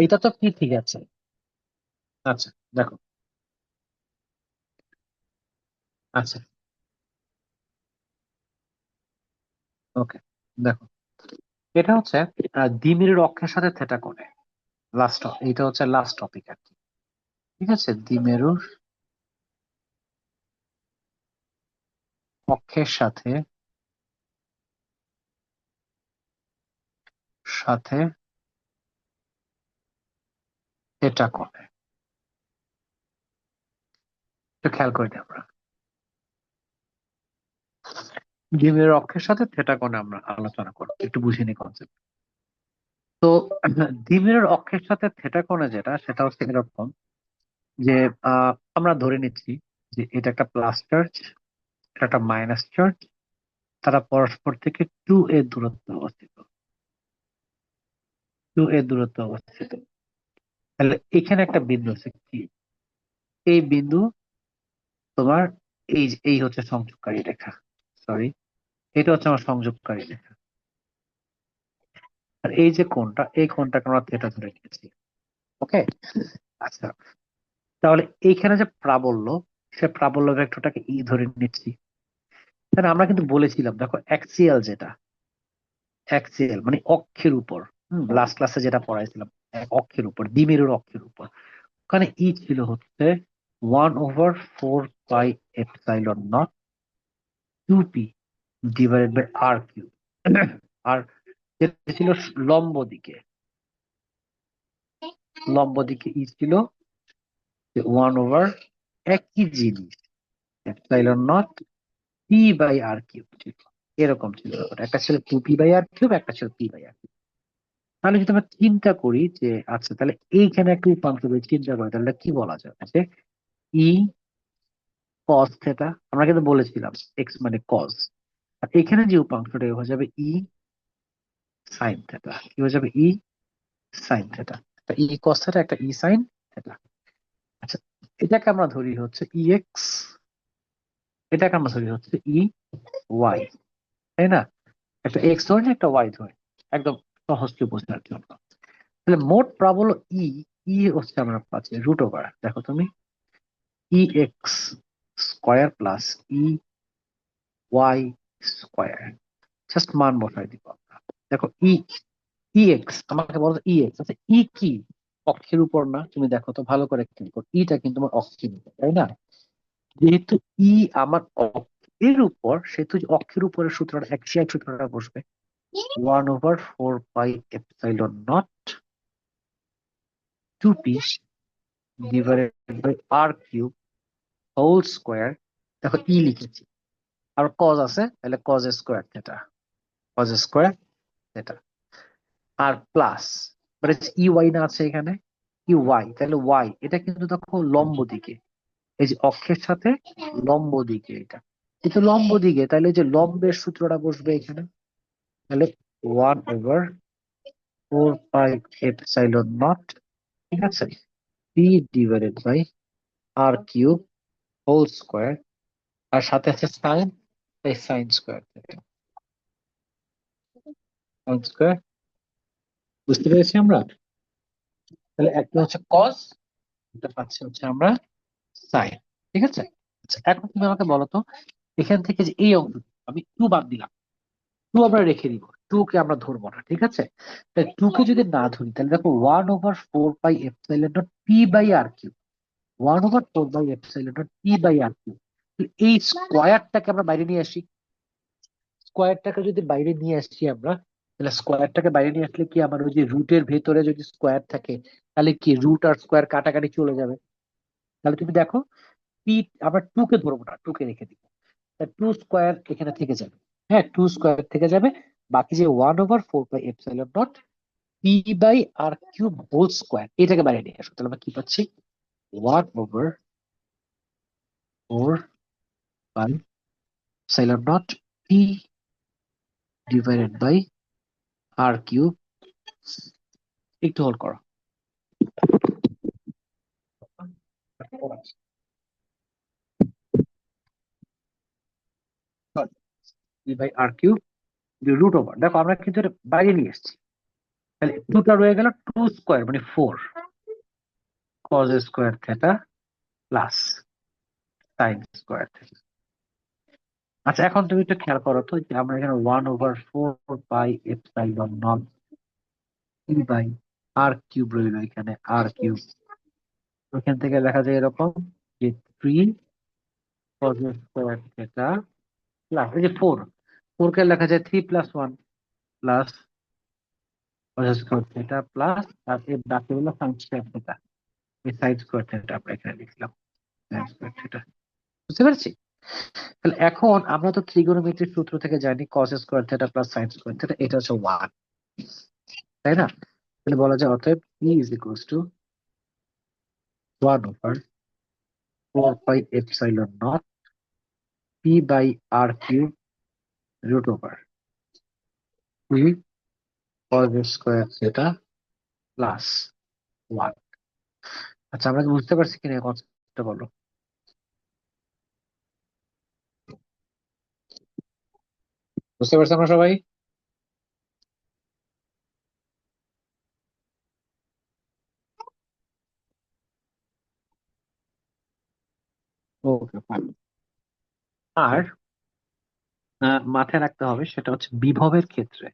এটা তো কি ঠিক আছে। আচ্ছা দেখো, আচ্ছা ওকে, দেখো এটা হচ্ছে দ্বিমেরুর অক্ষের সাথে থেটা কোণে, লাস্ট, এটা হচ্ছে লাস্ট টপিক আর কি। ঠিক আছে, দ্বিমেরুর অক্ষের সাথে সাথে থেটা কোণে, একটু খেয়াল করে নিই আমরা, দ্বিমেরুর অক্ষের সাথে থেটা কোণে আমরা আলোচনা করবো, একটু বুঝে নিই কনসেপ্ট। তো দ্বিমেরুর অক্ষের সাথে থেটা কোণে যেটা, সেটা হচ্ছে এরকম যে আমরা ধরে নিচ্ছি যে এটা একটা প্লাস চার্জ, এটা একটা মাইনাস চার্জ, তারা পরস্পর থেকে 2a দূরত্ব অবস্থিত, 2a দূরত্ব অবস্থিত। তাহলে এখানে একটা বিন্দু আছে কি, এই বিন্দু তোমার, এই হচ্ছে সংযোগকারী রেখা, সরি, এটা হচ্ছে আমার সংযোগকারী রেখা। আর এই যে কোণটা, এই কোণটাকে আমরা থেটা ধরে নিয়েছি। ওকে, আচ্ছা, তাহলে এইখানে যে প্রাবল্য, সে প্রাবল্য ভেক্টরটাকে ই ধরে নিচ্ছি। তাহলে আমরা কিন্তু বলেছিলাম দেখো, অ্যাক্সিয়াল যেটা, অ্যাক্সিয়াল মানে অক্ষের উপর, লাস্ট ক্লাসে যেটা পড়াইছিলাম, অক্ষের উপর, দ্বিমেরুর অক্ষের উপর, ওখানে ই ছিল হচ্ছে 1/4 pi epsilon naught 2p divided by r cube. আর যেটা ছিল লম্ব দিকে, লম্ব দিকে ই ছিল 1/, একই জিনিস, epsilon naught p by r cube ছিল, এরকম ছিল ব্যাপারটা। একটা ছিল 2p/r কিউব, একটা ছিল p/r কিউব। তাহলে যদি আমরা চিন্তা করি যে আচ্ছা, তাহলে এইখানে একটা উপাংশ যদি চিন্তা করি, তাহলে কি বলা যায় যে ই কস থেটা, আমরা কিন্তু বলেছিলাম এক্স মানে কস, আর এখানে যে উপাংশটা হয়ে যাবে ই সাইন থেটা, কি হয়ে যাবে ই সাইন থেটা, একটা ই কস থেটা, একটা ই সাইন থেটা। আচ্ছা, এটাকে আমরা ধরি হচ্ছে ই এক্স, এটাকে আমরা ধরি হচ্ছে ই ওয়াই, তাই না? একটা এক্স ধরে একটা ওয়াই ধরে, একদম সহজকে বোঝার জন্য। তাহলে মোট প্রাবল্য ই, ই হচ্ছে আমরা পাচ্ছি √ওভার, দেখো তুমি, E x square plus E y square, just মান বসাই দিব আমরা। দেখো ই, ই এক্স, আমাকে বলো ই এক্স, আচ্ছা ই কি অক্ষের উপর না? তুমি দেখো তো ভালো করে খেয়াল করো, ইটা কিন্তু আমার অক্ষের উপর, তাই না? যেহেতু ই আমার অক্ষের উপর, সেহেতু অক্ষের উপরের সূত্রটা এক সূত্রটা বসবে, 1/4 pi epsilon naught 2p divided by r cube whole square. দেখো ই লিখেছি, আর কজ আছে, তাহলে cos square theta, cos square theta, আর প্লাস, মানে ই ওয়াই না আছে এখানে, ই ওয়াই, তাহলে ওয়াই এটা কিন্তু দেখো লম্ব দিকে, এই যে অক্ষের সাথে লম্ব দিকে, এটা কিন্তু লম্ব দিকে, তাহলে এই যে লম্বের সূত্রটা বসবে এখানে, তাহলে 1/4 পাই এপসাইলন নট, ঠিক আছে, p divided by r cube whole square, আর সাথে আছে সাইন, তাই সাইন স্কোয়ার, সাইন স্কোয়ার, বুঝতে পেরেছি আমরা? তাহলে একটা হচ্ছে কস, এটা পাচ্ছি হচ্ছে আমরা সাইন, ঠিক আছে। আচ্ছা, এখন তুমি আমাকে বলো তো, এখান থেকে যে এই অংশ, আমি 2 বাদ দিলাম, 2 আমরা রেখে দিব, 2 কে আমরা ধরবো না, ঠিক আছে? তাই 2 কে যদি না ধরি তাহলে দেখো 1/4 pi epsilon naught p by r q, 1/4 pi epsilon naught p by r q. এই স্কোয়ারটাকে আমরা বাইরে নিয়ে আসি, স্কোয়ারটাকে যদি বাইরে নিয়ে আসি আমরা, তাহলে স্কোয়ারটাকে বাইরে নিয়ে আসলে কি আমার ওই যে রুটের ভেতরে যদি স্কোয়ার থাকে তাহলে কি রুট আর স্কোয়ার কাটাকাটি চলে যাবে। তাহলে তুমি দেখো পি, আমরা 2 কে ধরবো না, 2 কে রেখে দিব, 2 স্কোয়ার এখানে থেকে যাবে। হ্যাঁ, 2 স্কোয়ার থেকে যাবে, বাকি যে 1/4 pi epsilon naught p by r cube whole square, এটাকে বাইরে নিয়ে আসো, তাহলে আমরা কি পাচ্ছি? 1/4 pi epsilon naught p divided by r cube. একটু হোল্ড করো, p by r cube root over, দেখো আমরা কিন্তু এটা বাইরে নিয়ে এসেছি, তাহলে 2টা রয়ে গেল, 2 স্কোয়ার মানে 4 cause square theta plus sign square theta. আচ্ছা, এখন তুমি একটু খেয়াল করো তো যে আমরা এখানে 1/4 pi epsilon naught p by r cube রইল, এখানে আর কিউব, ওখান থেকে লেখা যায় এরকম যে 3 কজ স্কোয়ার থেটা প্লাস এই যে 4 কে লেখা যায় 3+1 plus cos square theta plus, আর এর বাকি হলো সাইন স্কোয়ার থেটা, এই সাইন স্কোয়ার থেটা আমরা এখানে লিখলাম সাইন স্কোয়ার থেটা। বুঝতে পেরেছি? তাহলে এখন আমরা তো ট্রিগোনোমেট্রির সূত্র থেকে জানি কস square theta plus sign square theta, এটা হচ্ছে 1, তাই না? তাহলে বলা যায় অতএব E is equals to 1/4 pi epsilon naught p by r cube root over 3 cos square theta plus 1। আচ্ছা, আমরা কি বুঝতে পারছি কিনা কনসেপ্টটা, বলো? বুঝতে পারছি আমরা সবাই? ওকে, ফাইন। আর মাথায় রাখতে হবে সেটা হচ্ছে বিভবের ক্ষেত্রে,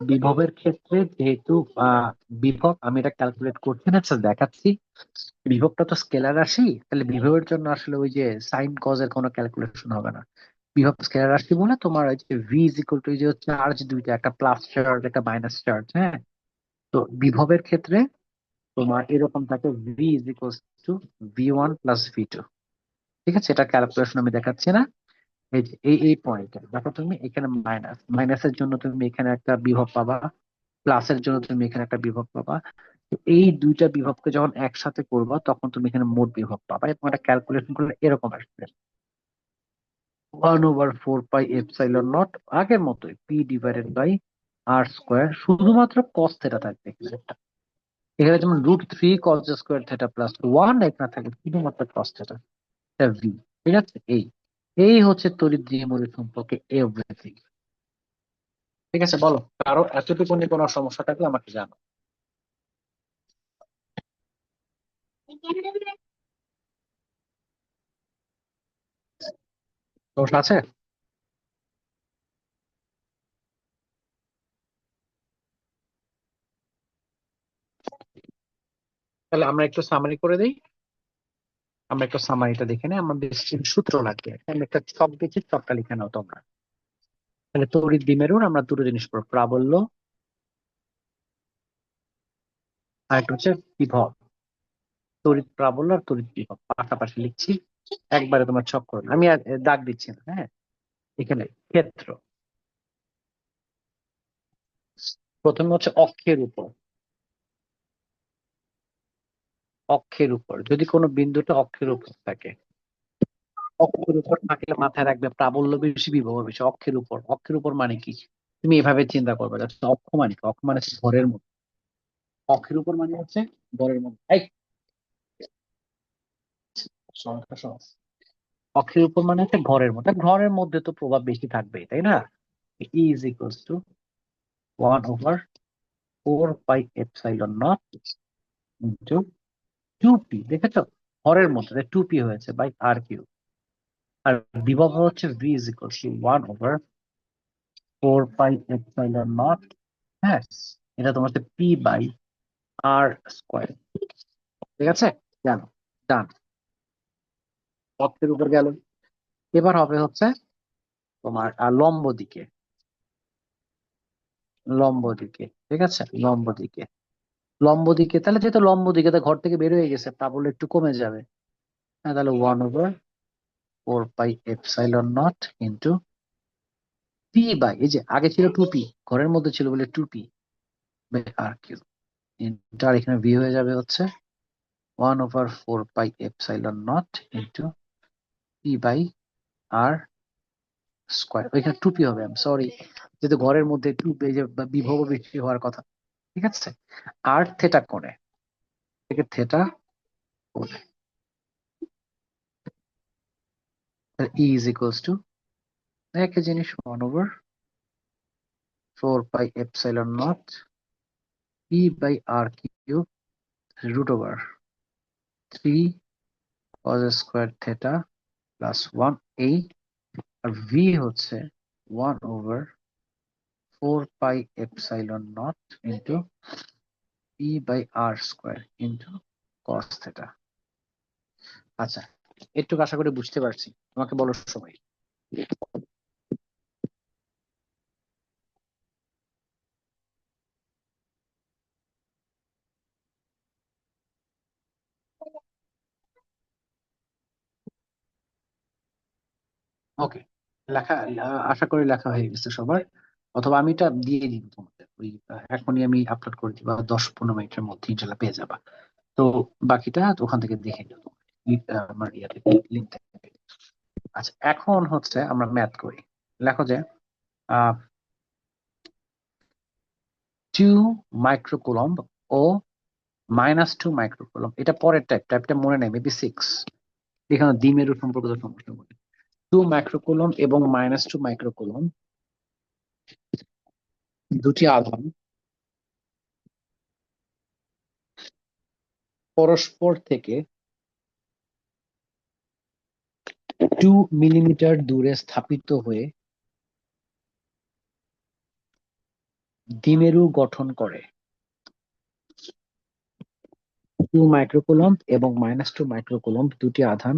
বিভবের ক্ষেত্রে যেহেতু আহ বিভব আমি এটা ক্যালকুলেট করছি না, আচ্ছা দেখাচ্ছি। বিভবটা তো স্কেলার রাশি, তাহলে বিভবের জন্য আসলে ওই যে সাইন কজ এর কোনো ক্যালকুলেশন হবে না। বিভব স্কেলার রাশি বলে তোমার ওই যে ভি ইজ ইকুয়াল টু, যে চার্জ দুইটা, একটা প্লাস চার্জ একটা মাইনাস চার্জ, হ্যাঁ। তো বিভবের ক্ষেত্রে তোমার এরকম থাকে V is equal two V1 + V2, ঠিক আছে? এটা ক্যালকুলেশন আমি দেখাচ্ছি না। এই যে এই পয়েন্টে দেখো, তুমি এখানে মাইনাসের জন্য তুমি এখানে একটা বিভব পাবা, প্লাসের জন্য তুমি এখানে একটা বিভব পাবা। তো এই দুইটা বিভবকে যখন একসাথে করবা তখন তুমি এখানে মোট বিভব পাবা, এবং এটা ক্যালকুলেশন করলে এরকম আসবে 1/4 পাই এপসাইলন নট, আগের মতোই p divided by r square, শুধুমাত্র কস থেটা থাকবে এখানে একটা। এখানে যেমন √3 কস স্কোয়ার থেটা প্লাস 1, এখানে থাকে শুধুমাত্র কস থেটা, এটা ভি। ঠিক আছে? এই এই হচ্ছে তড়িৎ দ্বিমৌলিক সম্পর্কে এভরিথিং। ঠিক আছে, বলো কারো এতটুকু নিয়ে কোনো সমস্যা থাকলে আমাকে জানো। সমস্যা আছে? তাহলে আমরা একটু সামারি করে দিই, আমরা একটু সামারিটা দেখে নিই। আমাদের সূত্র লাগবে, আমি একটা সব দেখি, সবটা লিখে নাও তোমরা। তাহলে তড়িৎ দ্বিমেরুর আমরা দুটো জিনিস পড়ব, প্রাবল্য আর একটা হচ্ছে বিভব। তড়িৎ প্রাবল্য আর তড়িৎ বিভব পাশাপাশি লিখছি, একবারে তোমার ছক করো, আমি আর দাগ দিচ্ছি না, হ্যাঁ। এখানে ক্ষেত্র প্রথমে হচ্ছে অক্ষের উপর, অক্ষের উপর যদি কোনো বিন্দুটা অক্ষের উপর থাকে, অক্ষের উপর থাকলে মাথায় রাখবে প্রাবল্য বেশি বিভব বেশি। অক্ষের উপর, অক্ষের উপর মানে কি? তুমি এভাবে চিন্তা করবে, যাচ্ছে অক্ষ মানে কি? অক্ষ মানে হচ্ছে ঘরের মধ্যে, অক্ষের উপর মানে হচ্ছে ঘরের মধ্যে। এই সংখ্যা সহজ। অক্ষের উপর মানে হচ্ছে ঘরের মধ্যে, ঘরের মধ্যে তো প্রভাব বেশি থাকবে, তাই না? E is equals to 1/4 pi epsilon naught into 2p, দেখেছো? ঘরের মধ্যে 2p হয়েছে বাই আর কিউ। আর বিভব হচ্ছে v ইজ ইকুয়াল টু 1/4πε0। হ্যাঁ, এটা তোমার হচ্ছে p/r²। ঠিক আছে, জানো, ডান, অক্ষের উপর গেল। এবার হবে হচ্ছে তোমার লম্ব দিকে। লম্ব দিকে, ঠিক আছে, লম্ব দিকে। লম্ব দিকে তাহলে যেহেতু লম্ব দিকে, তো ঘর থেকে বের হয়ে গেছে, প্রাবল্য একটু কমে যাবে। হ্যাঁ, তাহলে 1/4πε0 ইন্টু p/, এই যে আগে ছিল 2p, ঘরের মধ্যে ছিল বলে 2p/r³ ইন্টু, আর এখানে v হয়ে যাবে হচ্ছে 1/4πε0 ইন্টু p/r²। ওইখানে 2p হবে, আমি সরি, যেহেতু ঘরের মধ্যে 2p, যে বিভব বেশি হওয়ার কথা। ঠিক আছে, আর থেটা কোণে, থেকে থেটা কোণে E ইজ ইকুয়ালস টু একই জিনিস, 1/4πε0 p/r³ √3 cos² থেটা প্লাস 1 এই, আর v হচ্ছে 1/4πε0 into p/r² into cos theta. আচ্ছা, একটু আশা করি বুঝতে পারছি, তোমাকে বলো সময়। ওকে, লেখা, আশা করি লেখা হয়ে গেছে সবার, অথবা আমি এটা দিয়ে দিব তোমাদের ওই, এখনই আমি আপলোড করে দিব, 10-15 মিনিটের মধ্যে ইনশাল্লাহ পেয়ে যাবা। তো বাকিটা ওখান থেকে দেখে নিও তোমরা, আমার ইয়াতে লিঙ্ক থেকে। আচ্ছা, এখন হচ্ছে আমরা ম্যাথ করি। লেখো যে 2 মাইক্রোকুলম্ব ও -2 মাইক্রোকুলম্ব, এটা পরের টাইপটা মনে নেই, মেবি 6। এখানে দ্বিমেরু সম্পর্কিত সমস্যা মনে, 2 মাইক্রোকুলম্ব এবং -2 মাইক্রোকুলম্ব দুটি আধান পরস্পর থেকে 2 মিলিমিটার দূরে স্থাপিত হয়ে দ্বিমেরু গঠন করে। 2 মাইক্রোকুলম্ব এবং -2 মাইক্রোকুলম্ব দুটি আধান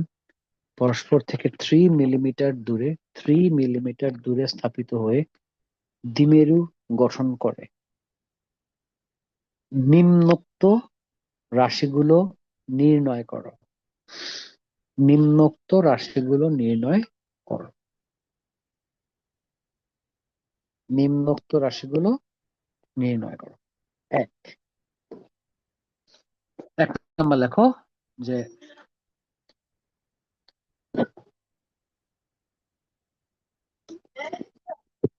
পরস্পর থেকে 3 মিলিমিটার দূরে স্থাপিত হয়ে দ্বিমেরু গঠন করে। নিম্নোক্ত রাশিগুলো নির্ণয় করো। নিম্নোক্ত রাশিগুলো নির্ণয় করো। নিম্নোক্ত রাশিগুলো নির্ণয় করো। এক, এক নাম্বার লেখো যে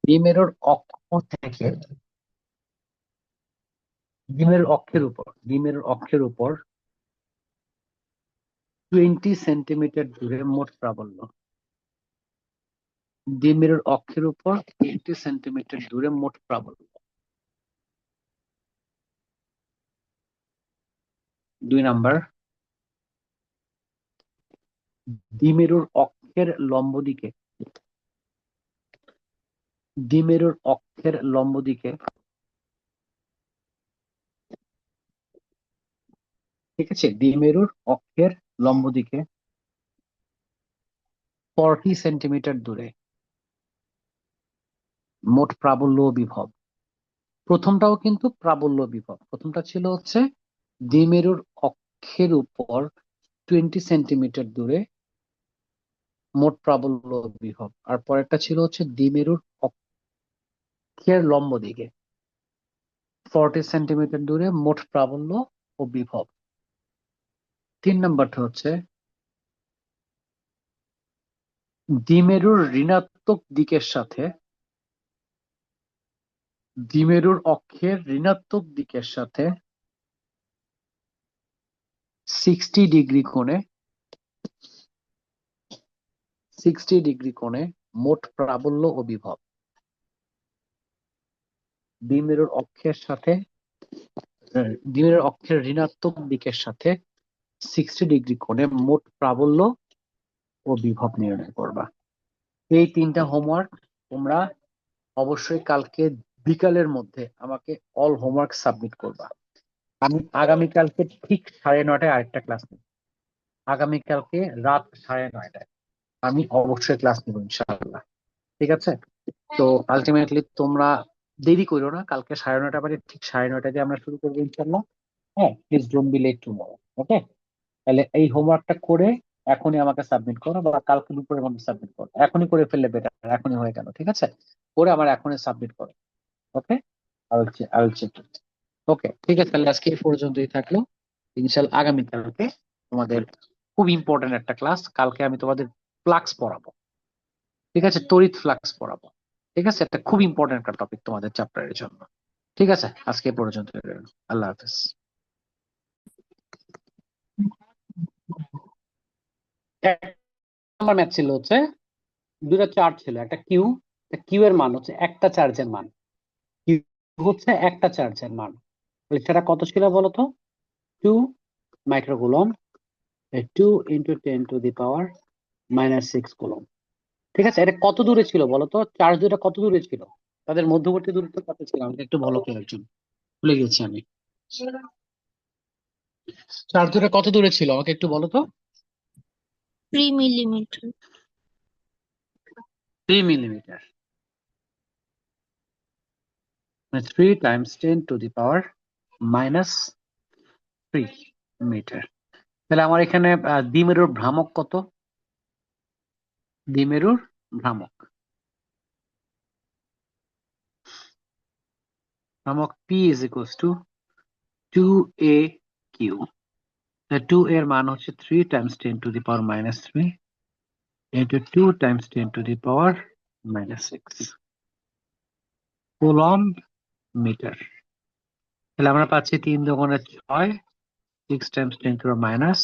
দ্বিমেরুর অক্ষ থেকে, দ্বিমেরুর অক্ষের উপর 20 সেন্টিমিটার দূরে মোট প্রাবল্য। দ্বিমেরুর অক্ষের উপর 20 সেন্টিমিটার দূরে মোট প্রাবল্য। 2 নাম্বার, দ্বিমেরুর অক্ষের লম্ব দিকে, দ্বিমেরুর অক্ষের লম্ব দিকে, ঠিক আছে, দ্বিমেরুর অক্ষের লম্ব দিকে 40 সেন্টিমিটার দূরে মোট প্রাবল্য ও বিভব। প্রথমটাও কিন্তু প্রাবল্য বিভব, প্রথমটা ছিল হচ্ছে দ্বিমেরুর অক্ষের উপর 20 সেন্টিমিটার দূরে মোট প্রাবল্য ও বিভব, আর পরেরটা ছিল হচ্ছে দ্বিমেরুর অক্ষের লম্ব দিকে 40 সেন্টিমিটার দূরে মোট প্রাবল্য ও বিভব। 3 নাম্বারটা হচ্ছে দ্বিমেরুর ঋণাত্মক দিকের সাথে, দ্বিমেরুর অক্ষের ঋণাত্মক দিকের সাথে 60 ডিগ্রি কোণে, 60 ডিগ্রি কোণে মোট প্রাবল্য ও বিভব। দ্বিমেরুর অক্ষের সাথে, দ্বিমেরুর অক্ষের ঋণাত্মক দিকের সাথে 60 ডিগ্রি কোণে মোট প্রাবল্য ও বিভব নির্ণয় করবা। এই তিনটা হোমওয়ার্ক তোমরা অবশ্যই কালকে বিকালের মধ্যে আমাকে অল হোমওয়ার্ক সাবমিট করবা। আমি আগামীকালকে ঠিক 9:30টায় আরেকটা ক্লাস নেব। আগামীকালকে রাত 9:30টায় আমি অবশ্যই ক্লাস নেব ইনশাআল্লাহ। ঠিক আছে? তো আলটিমেটলি তোমরা দেরি করো না, কালকে 9:30 বাজে ঠিক 9:30 দিয়ে আমরা শুরু করবো ইনশাআল্লাহ। হ্যাঁ, please don't be late tomorrow. Okay? তাহলে এই হোমওয়ার্কটা করে এখনই আমাকে সাবমিট করো, বা কালকে দুপুরের মধ্যে সাবমিট করো। এখনই করে ফেললে বেটার, এখনই হয়ে গেল। ঠিক আছে? করে আমার এখনই সাবমিট করো। Okay? I will check it. Okay, ঠিক আছে, তাহলে আজকে এই পর্যন্তই থাকলো। ইনশাআল্লাহ আগামীকালকে তোমাদের খুব ইম্পর্টেন্ট একটা ক্লাস, কালকে আমি তোমাদের ফ্লাক্স পড়াবো। ঠিক আছে? তড়িৎ ফ্লাক্স পড়াবো। ঠিক আছে? একটা খুব ইম্পর্টেন্ট একটা টপিক তোমাদের চ্যাপ্টারের জন্য। ঠিক আছে, আজকে এই পর্যন্ত রইলো। আল্লাহ হাফেজ। আমার ম্যাথ ছিল হচ্ছে দুটো চার্জ ছিল, একটা কিউ। কিউ এর মান হচ্ছে একটা চার্জের মান। কিউ হচ্ছে একটা চার্জের মান। তাহলে সেটা কত ছিল বলতো? 2 মাইক্রোকুলম, 2 × 10⁻⁻6 কুলম। ঠিক আছে, এটা কত দূরে ছিল বলতো? চার্জ দুটা কত দূরে ছিল? তাদের মধ্যবর্তী দূরত্ব কত ছিল? আমাকে একটু বলো কেউ একজন, ভুলে গেছি আমি। চার্জ দুটা কত দূরে ছিল আমাকে একটু বলো তো। 3 মিলিমিটার। 3 মিলিমিটার। 3 × 10⁻³ মিটার। তাহলে আমার এখানে দ্বিমেরুর ভ্রামক কত? দ্বিমেরুর ভ্রামক ভ্রামক P = 2a কিউ। 2 এর মান হচ্ছে 3 × 10⁻³ into 2 × 10⁻⁻6 কুলম্ব মিটার। তাহলে আমরা পাচ্ছি 3×2 = 6, 6 × 10⁻⁻6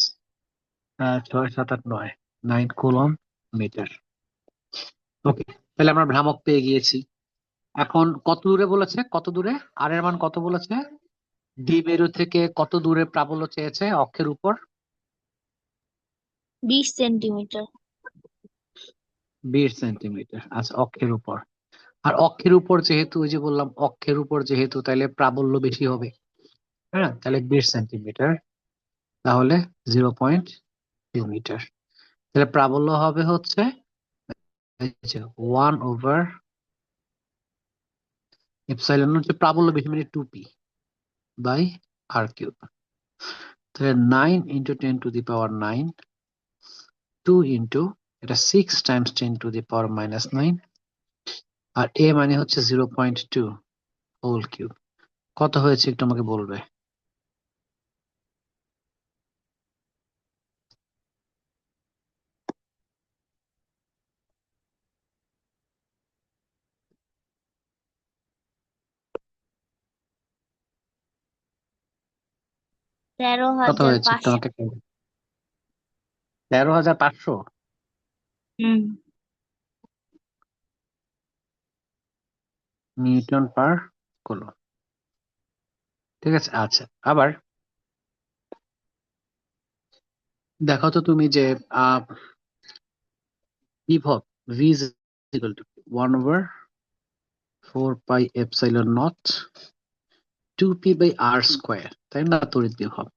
7 8 9 9 কুলম্ব মিটার। ওকে, তাহলে আমরা ভ্রামক পেয়ে গিয়েছি। এখন কত দূরে বলেছে? কত দূরে? আর এর মান কত বলেছে? দ্বিমেরু থেকে কত দূরে প্রাবল্য চেয়েছে অক্ষের উপর? 20 সেন্টিমিটার। 20 সেন্টিমিটার। আচ্ছা, অক্ষের উপর। আর অক্ষের উপর যেহেতু, ওই যে বললাম অক্ষের উপর যেহেতু, তাহলে প্রাবল্য বেশি হবে। হ্যাঁ, তাহলে 20 সেন্টিমিটার, তাহলে 0.2 মিটার। তাহলে প্রাবল্য হবে হচ্ছে 1/ε, হচ্ছে প্রাবল্য বেশি মানে 2p/r³। তাহলে 9 × 10⁻৯, 2 ইন্টু এটা 6 × 10⁻⁹, আর এ মানে হচ্ছে 0.2 হোল কিউব। কত হয়েছে একটু আমাকে বলবে? তেরো কত হাজার হয়েছে একটু পাঁচশো আমাকে বলবে? 13,500 হুম নিউটন পার কুলম। ঠিক আছে, আচ্ছা। আবার দেখো তো তুমি যে বিভব V = 1/4πε0 2p/r², তাই না? তড়িৎ বিভব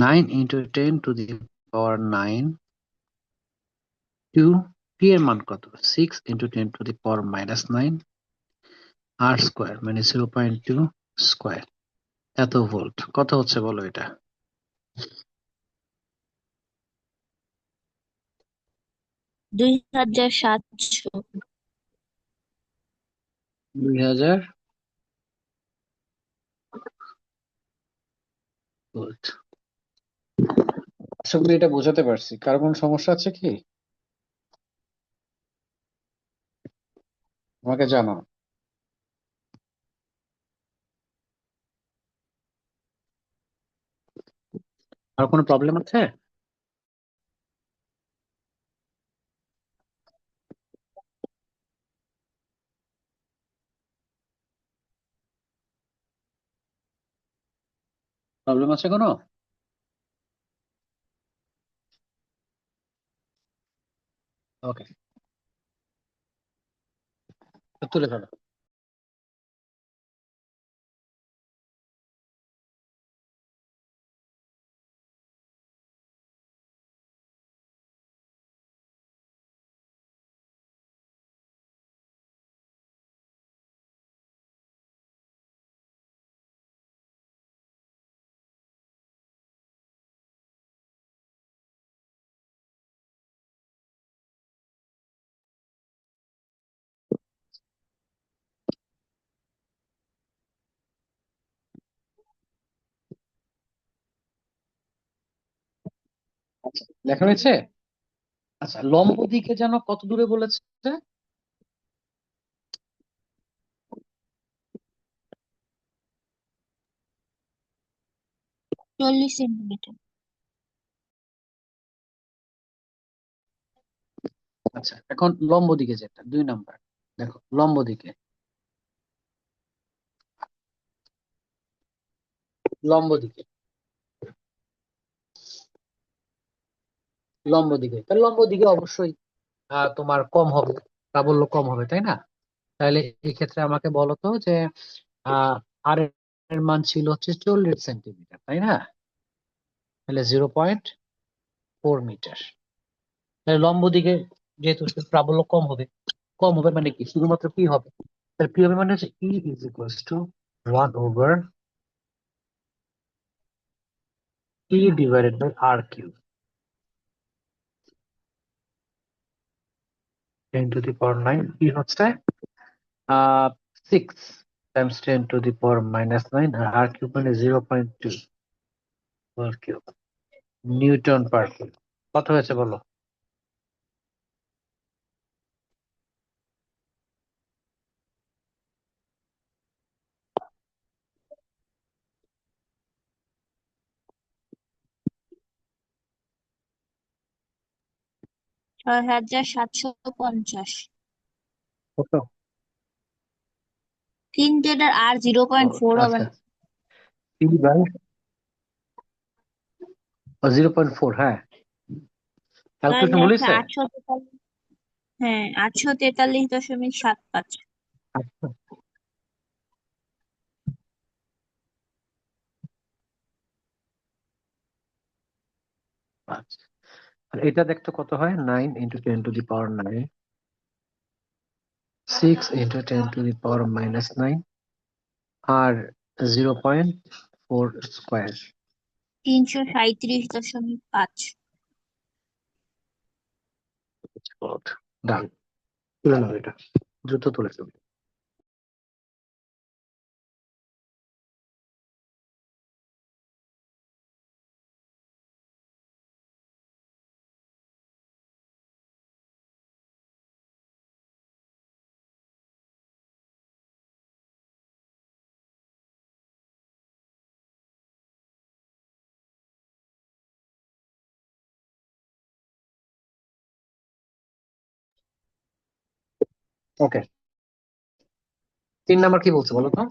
9 × 10⁻৯, 2p এর মান কত? 6 × 10⁻⁹, r² মানে 0.2 স্কয়ার, এত ভোল্ট। কত হচ্ছে বলো এটা? 2700। 2000 ভোল্ট। আশা করি এটা বোঝাতে পারছি। কার কোনো সমস্যা আছে কি? আমাকে জানাও। আর কোনো প্রবলেম আছে? প্রবলেম আছে কোনো? ওকে, তুলে ধরো। আচ্ছা, লেখা হয়েছে। আচ্ছা, লম্ব দিকে যেন কত দূরে বলেছে? 40 সেন্টিমিটার। আচ্ছা, এখন লম্ব দিকে যেটা 2 নাম্বার, দেখো লম্ব দিকে, লম্ব দিকে, লম্ব দিকে, তাহলে লম্ব দিকে অবশ্যই তোমার কম হবে, প্রাবল্য কম হবে, তাই না? তাহলে এই ক্ষেত্রে আমাকে বলো তো যে আর এর মান ছিল হচ্ছে 40 সেন্টিমিটার, তাই না? তাহলে 0.4 মিটার। তাহলে লম্ব দিকে যেহেতু প্রাবল্য কম হবে, কম হবে মানে কি শুধুমাত্র কি হবে? তাহলে কি হবে মানে হচ্ছে E is equals to 1/, E divided by r cube, 10⁻⁹ E হচ্ছে 6 টাইমস 10⁻⁹, আর আর কিউব মানে 0.2 whole cube newton per cube. কত হয়েছে বলো? 6750। কত? 3 আর 0.4 হবে আচ্ছা, না? ই বাই 0.4, হ্যাঁ, ক্যালকুলেশন তাহলে ভুল আছে হয়েছে। 843। হ্যাঁ, 843.75। আচ্ছা, আচ্ছা। আর এটা দেখতো কত হয়, 9 × 10⁻⁹, 6 × 10⁻⁹, আর 0.4 স্কোয়ার। 337.5। ডান, তুলে নাও এটা, দ্রুত তুলে নাও। ওকে, 3 নাম্বার কি বলছে বলো তো?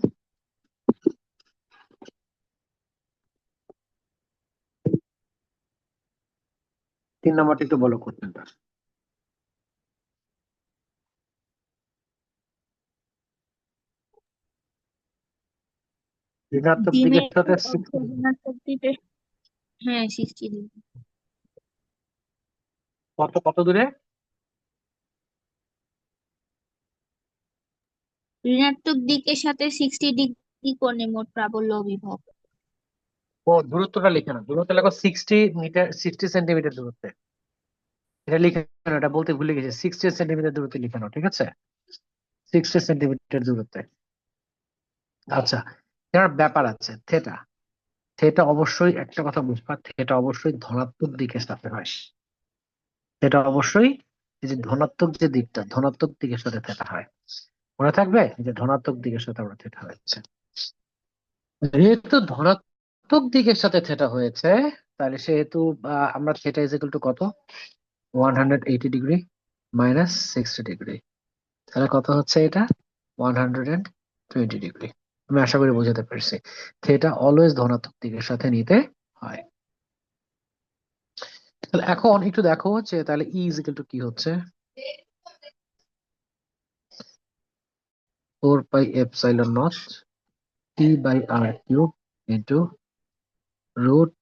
3 নাম্বারটা একটু বলো কোশ্চেনটা। ঋণাত্মক দিকের দ্বিমেরু সাথে অর্থ দিকে। হ্যাঁ, 60 ডিগ্রি। কত কত দূরে? ঋণাত্মক দিকের সাথে 60 ডিগ্রি কোণে মোট প্রাবল্য বিভব। ও, দূরত্বটা লিখে না, দূরত্ব লেখো 60 মিটার, 60 সেন্টিমিটার দূরত্বে। এটা লিখে নাও, এটা বলতে ভুলে গেছি, 60 সেন্টিমিটার দূরত্বে লিখে নাও, ঠিক আছে? 60 সেন্টিমিটার দূরত্বে। আচ্ছা, এর ব্যাপার আছে থেটা। থেটা অবশ্যই একটা কথা বুঝবা, থেটা অবশ্যই ধনাত্মক দিকের সাথে হয়। থেটা অবশ্যই এই যে ধনাত্মক যে দিকটা, ধনাত্মক দিকের সাথে থেটা হয়। মনে থাকবে যে ধনাত্মক দিকের সাথে আমরা থেটা হয়েছে। যেহেতু ধনাত্মক দিকের সাথে থেটা হয়েছে, তাহলে সেহেতু আমরা থেটা ইজ ইকুয়াল টু কত, 180 ডিগ্রি মাইনাস 60 ডিগ্রি। তাহলে কত হচ্ছে এটা, 120 ডিগ্রি। আমি আশা করি বোঝাতে পেরেছি। থেটা অলওয়েজ ধনাত্মক দিকের সাথে নিতে হয়। তাহলে এখন একটু দেখো যে তাহলে ই ইজ ইকুয়াল টু কি হচ্ছে। 4 pi epsilon naught T by R cube into root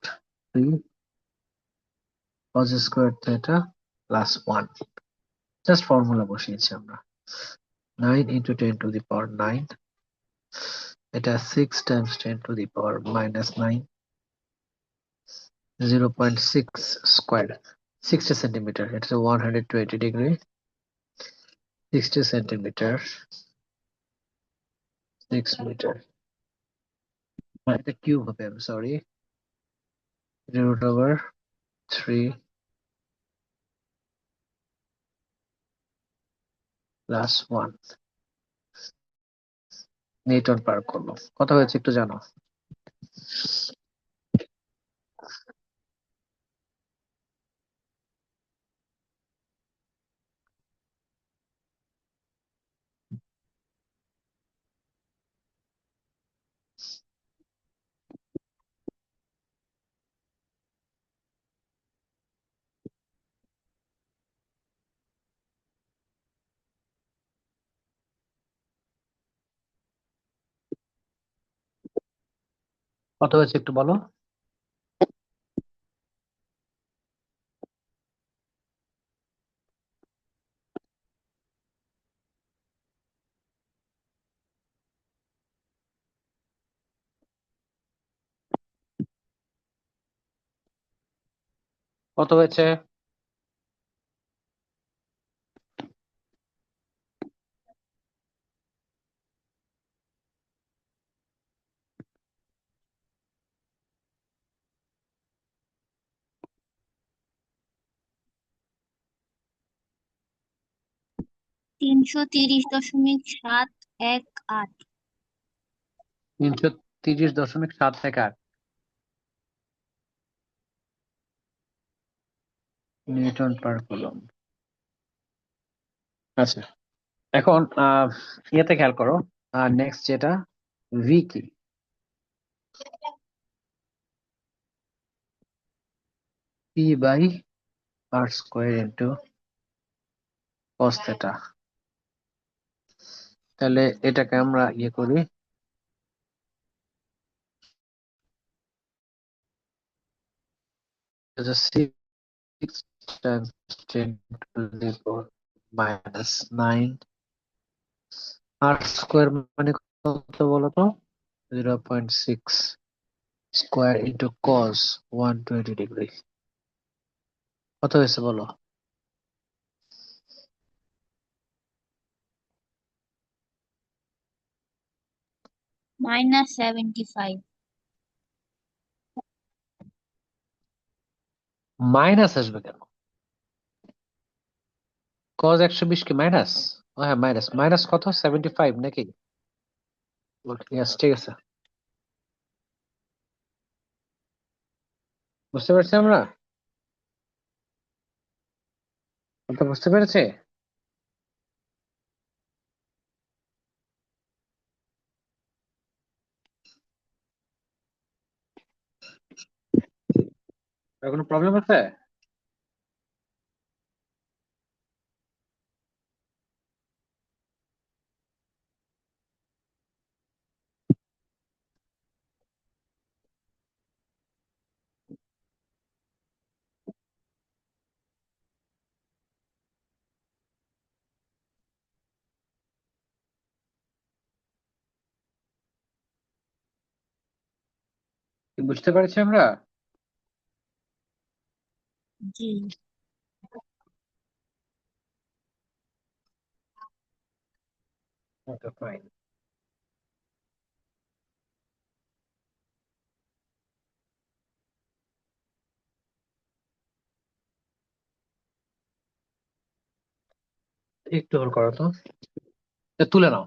3 cos squared theta plus 1. Just formula বসিয়েছি আমরা। 9 into 10 to the power 9, এটা 6 times 10 to the power minus 9, 0.6 square, 60 centimeter, it's a 120 degree, 60 centimeter, 6 meter, এটা cube হবে, I'm sorry, root over 3 plus 1 Newton পার করলো। কত হয়েছে একটু জানো? কত হয়েছে একটু বলো। কত হয়েছে? তিনশো 30.718। 330.718 নিউটন পার কুলম। আচ্ছা, এখন ইয়েতে খেয়াল করো, নেক্সট যেটা ভি কি? P by r square into cos theta. তাহলে এটাকে আমরা ইয়ে করি, six times 10 to the power minus 9 r square মানে কত বলো তো? 0.6 স্কোয়ার ইন্টু কস 120 ডিগ্রি। কত হয়েছে বলো? -75। মাইনাস আসবে কেন? কজ 120 কি মাইনাস? ও হ্যাঁ মাইনাস, মাইনাস কত? 75 নাকি? ইয়েস, ঠিক আছে, বুঝতে পারছি আমরা, কথা বুঝতে পেরেছে? আর কোনো প্রবলেম আছে? কি বুঝতে পেরেছি আমরা? জি। Okay fine. একটু হোল্ড করো তো, তুলে নাও।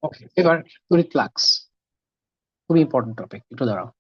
ওকে, এবার তড়িৎ ফ্লাক্স, খুবই ইম্পর্টেন্ট টপিক, একটু দাঁড়াও।